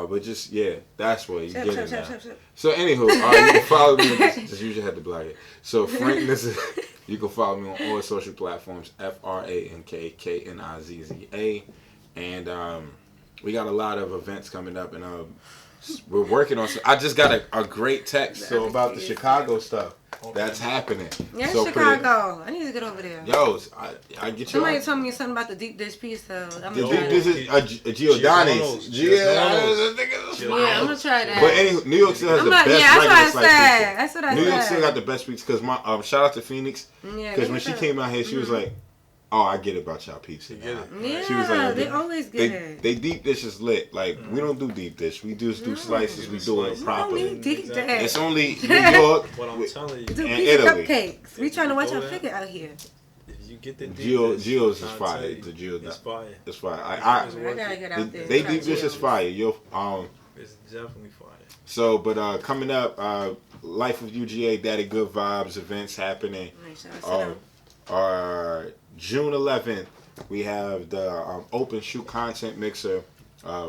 S3: But just that's where you get it now. So anywho, you can follow me. Just use your head to block it. So Frank Nizza. You can follow me on all social platforms, FrankkKnizza. And we got a lot of events coming up, and we're working on some. I just got a great text about the Chicago stuff. That's happening.
S4: Yeah,
S3: so
S4: Chicago. I need to get over there.
S3: Yo, I get you.
S4: Somebody told me something about the deep dish piece, so I'm gonna try
S3: This is Giordani's.
S4: Yeah, I'm gonna try that.
S3: But anyway, New York still has the best regular slice pizza.
S4: That's what I said.
S3: New York still got the best pizza because my shout out to Phoenix because when she came out here, she was like, "Oh, I get it about y'all pizza."
S4: Yeah,
S3: she was like,
S4: they always get it.
S3: They deep dish is lit. Like we don't do deep dish. We just do slices. We do it properly.
S4: We don't need deep dish.
S3: It's only New York and Italy.
S4: Cupcakes. We trying to watch our figure out here.
S2: If you get the
S3: Geo's is fire. The Geo,
S2: it's fire.
S3: It's fire.
S4: I gotta get out there.
S3: They deep dish is fire.
S2: It's definitely fire.
S3: So, but coming up, Life of UGA, Daddy Good Vibes events happening. June 11th, we have the Open Shoot Content Mixer,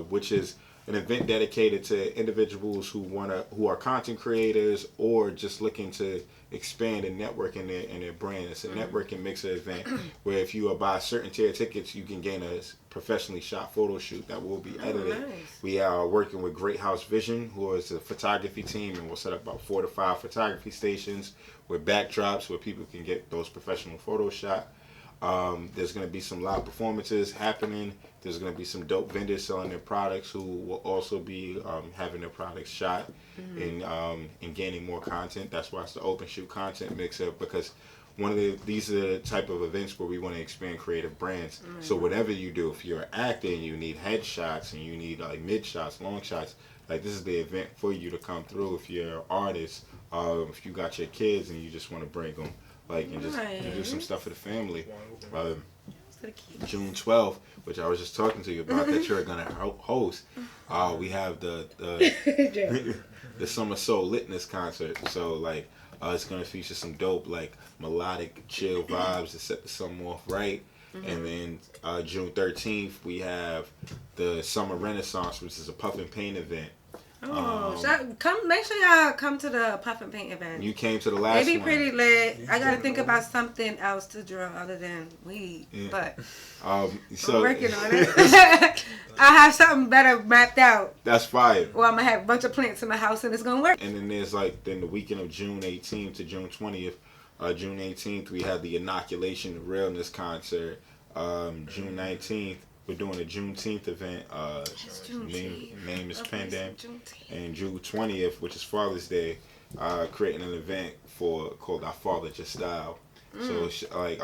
S3: which is an event dedicated to individuals who are content creators or just looking to expand and network in their brand. It's a networking mixer event where if you buy certain tier tickets, you can gain a professionally shot photo shoot that will be edited.
S4: Nice.
S3: We are working with Great House Vision, who is a photography team, and we'll set up about 4 to 5 photography stations with backdrops where people can get those professional photos shot. There's going to be some live performances happening. There's going to be some dope vendors selling their products who will also be having their products shot and gaining more content. That's why it's the Open Shoot Content Mixer, because these are the type of events where we want to expand creative brands. So whatever you do, if you're an actor and you need headshots and you need like mid shots, long shots, like this is the event for you to come through. If you're an artist, if you got your kids and you just want to bring them, like and just do some stuff for the family. June 12th, which I was just talking to you about, that you're gonna host. We have the Summer Soul Litness concert. So like it's gonna feature some dope like melodic chill vibes to set the summer off right. And then June 13th we have the Summer Renaissance, which is a puff and paint event.
S4: Make sure y'all come to the puff and paint event.
S3: You came to the last one.
S4: They be pretty lit. I gotta think about something else to draw other than weed. Yeah. But
S3: so,
S4: I'm working on it. I have something better mapped out.
S3: That's fire.
S4: Or I'm gonna have a bunch of plants in my house and it's gonna work.
S3: And then there's the weekend of June 18th to June 20th. June 18th we have the Inoculation Realness concert. June 19th we're doing a Juneteenth event. Name is Pendant. And June 20th, which is Father's Day, creating an event called Our Father Just Style. So it's like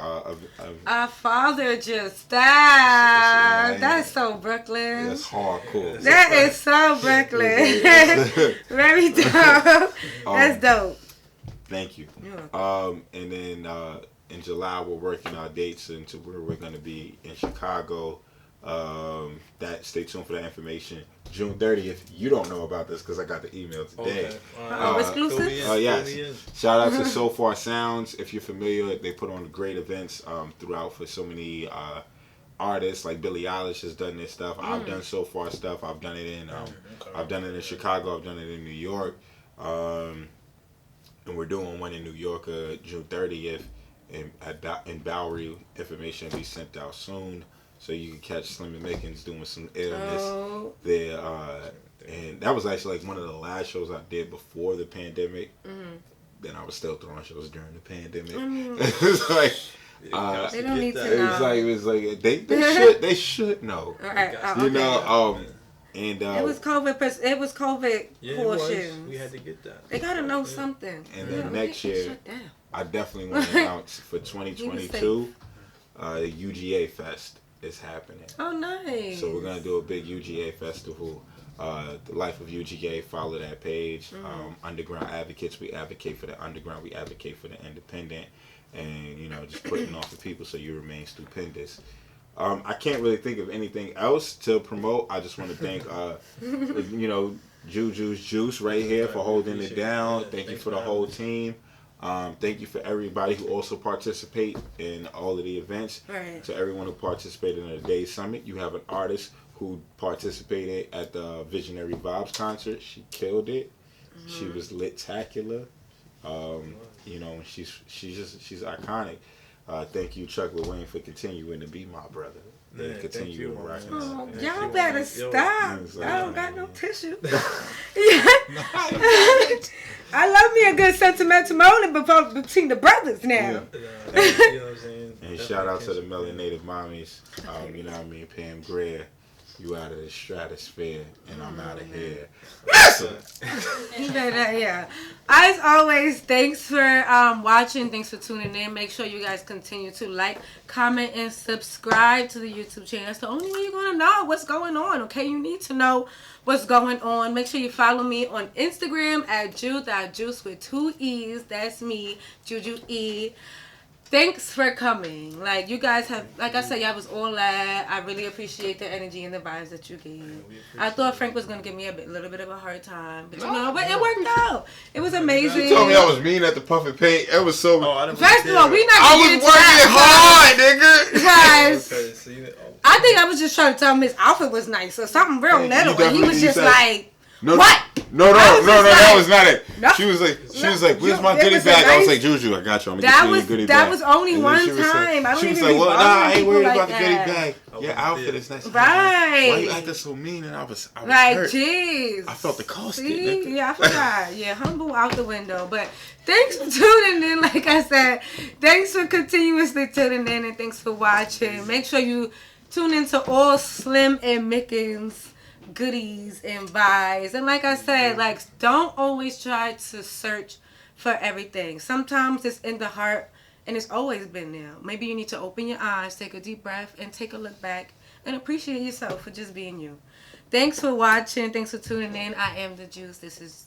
S4: Our Father Just Style. That's so Brooklyn.
S3: That's hardcore.
S4: That is so Brooklyn. Very dope. That's dope.
S3: Thank you. And then in July we're working our dates into where we're going to be in Chicago. Stay tuned for that information. June 30th, you don't know about this because I got the email today.
S4: Okay. Exclusive?
S3: Yes. Shout out to So Far Sounds. If you're familiar, they put on great events throughout for so many artists. Like Billie Eilish has done this stuff. I've done So Far stuff. I've done it in Chicago. I've done it in New York. And we're doing one in New York June 30th in Bowery. Information will be sent out soon. So you can catch Slim and Mickens doing some illness there. And that was actually like one of the last shows I did before the pandemic. Then I was still throwing shows during the pandemic. It's like
S4: they don't need to know.
S3: It was like they should know.
S4: You
S3: know. And
S4: it was COVID. It was COVID portions.
S2: We had to get that.
S4: They gotta know something.
S3: And then next year, I definitely want to announce for 2022, UGA Fest is happening.
S4: Oh, nice.
S3: So we're gonna do a big UGA festival. The Life of UGA, follow that page. Underground Advocates, we advocate for the underground, we advocate for the independent, and just putting off the people so you remain stupendous. I can't really think of anything else to promote. I just want to thank Jujue's Juice right here for holding it down. Thank you for the whole team. Thank you for everybody who also participate in all of the events.
S4: Right.
S3: To everyone who participated in the Day Summit. You have an artist who participated at the Visionary Vybes concert. She killed it. She was lit-tacular. you know, she's iconic. Thank you, Chuck LaWayne, for continuing to be my brother.
S2: Yeah,
S3: Continue
S2: thank you,
S3: to rock
S2: man.
S3: us.
S4: Oh,
S2: Yeah,
S4: y'all
S2: she
S4: better
S2: was- yo,
S4: stop.
S3: it's like,
S4: I don't got no
S3: man.
S4: tissue. I love me a good sentimental moment between the brothers now.
S3: Yeah.
S2: You know what I'm saying?
S3: And shout out to the melanated mommies. You know what I mean? Pam Greer, you out of the stratosphere, and I'm out of here.
S4: Yeah. As always, thanks for watching. Thanks for tuning in. Make sure you guys continue to like, comment, and subscribe to the YouTube channel. That's the only way you're going to know what's going on, okay? You need to know what's going on. Make sure you follow me on Instagram at Dajuice with 2 E's. That's me, Jujue. Thanks for coming. Like, you guys have, like I said, y'all was all that. I really appreciate the energy and the vibes that you gave. I thought Frank was going to give me a little bit of a hard time. But, you know, but it worked out. It was amazing.
S3: You told me I was mean at the puffin paint. It was so.
S4: First of all, we not
S3: I
S4: going to
S3: was working hard, nigga.
S4: Guys,
S2: Okay, so
S4: I think I was just trying to tell him his outfit was nice or something real
S3: You
S4: little. And he was
S3: definitely
S4: just
S3: said-
S4: like,
S3: No,
S4: what?
S3: No, that was not it.
S4: No.
S3: She was like, where's my
S4: It
S3: goodie
S4: was a
S3: bag? I was
S4: nice-
S3: like, Juju, I got you. I'm gonna
S4: That
S3: get you
S4: was
S3: a goodie
S4: that
S3: bag.
S4: was only
S3: And then
S4: one
S3: she was
S4: time.
S3: like,
S4: I don't
S3: she was
S4: even
S3: like,
S4: be
S3: well, nah,
S4: bothering
S3: I ain't
S4: people
S3: worried
S4: like
S3: about the goodie
S4: that.
S3: bag. Your outfit is nice.
S4: Right.
S3: Why you acting so mean? And I was
S4: Like,
S3: hurt.
S4: jeez.
S3: I felt the casket,
S4: See?
S3: nigga.
S4: Yeah, I forgot. Yeah, humble out the window. But thanks for tuning in. Like I said, thanks for continuously tuning in, and thanks for watching. Make sure you tune into all Slim and Mickens goodies and vibes. And like I said, like, don't always try to search for everything. Sometimes it's in the heart, and it's always been there. Maybe you need to open your eyes, take a deep breath, and take a look back and appreciate yourself for just being you. Thanks for watching. Thanks for tuning in. I am the Juice. This is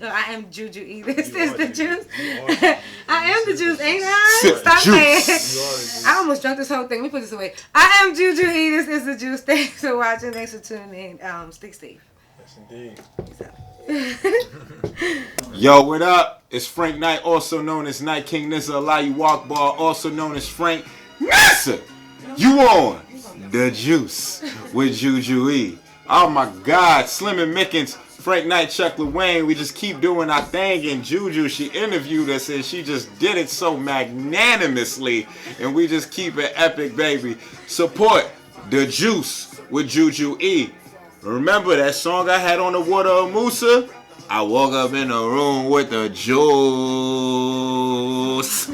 S4: I am Jujue. This is the Juice. I am the Juice, ain't I? Stop saying. I almost drunk this whole thing. Let me put this away. I am Jujue. This is the Juice. Thanks for watching. Thanks for tuning in. Stay safe.
S2: Yes, indeed.
S3: Yo, what up? It's Frank Knight, also known as Night King Nissa Alayi Walkbar, also known as Frank Nissa. You on the Juice with Jujue. Oh my God, Slim and Mickens, Frank Knight, Chuck LaWayne. We just keep doing our thing. And Jujue, she interviewed us and she just did it so magnanimously. And we just keep it epic, baby. Support the Juice with Jujue. Remember that song I had on the water of Musa? I woke up in a room with the juice.
S2: I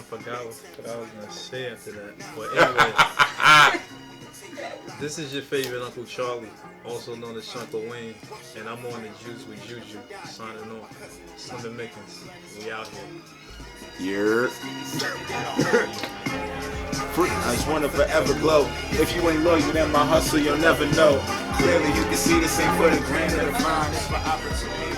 S2: forgot what I was going to say after that. But anyway, this is your favorite Uncle Charlie, also known as Uncle Wayne, and I'm on the Juice with Jujue, signing off. Slim and Mickens, we out here.
S3: I just wanna forever glow. If you ain't loyal, then my hustle, you'll never know. Clearly you can see this ain't for the grand of the vine, it's for opportunity.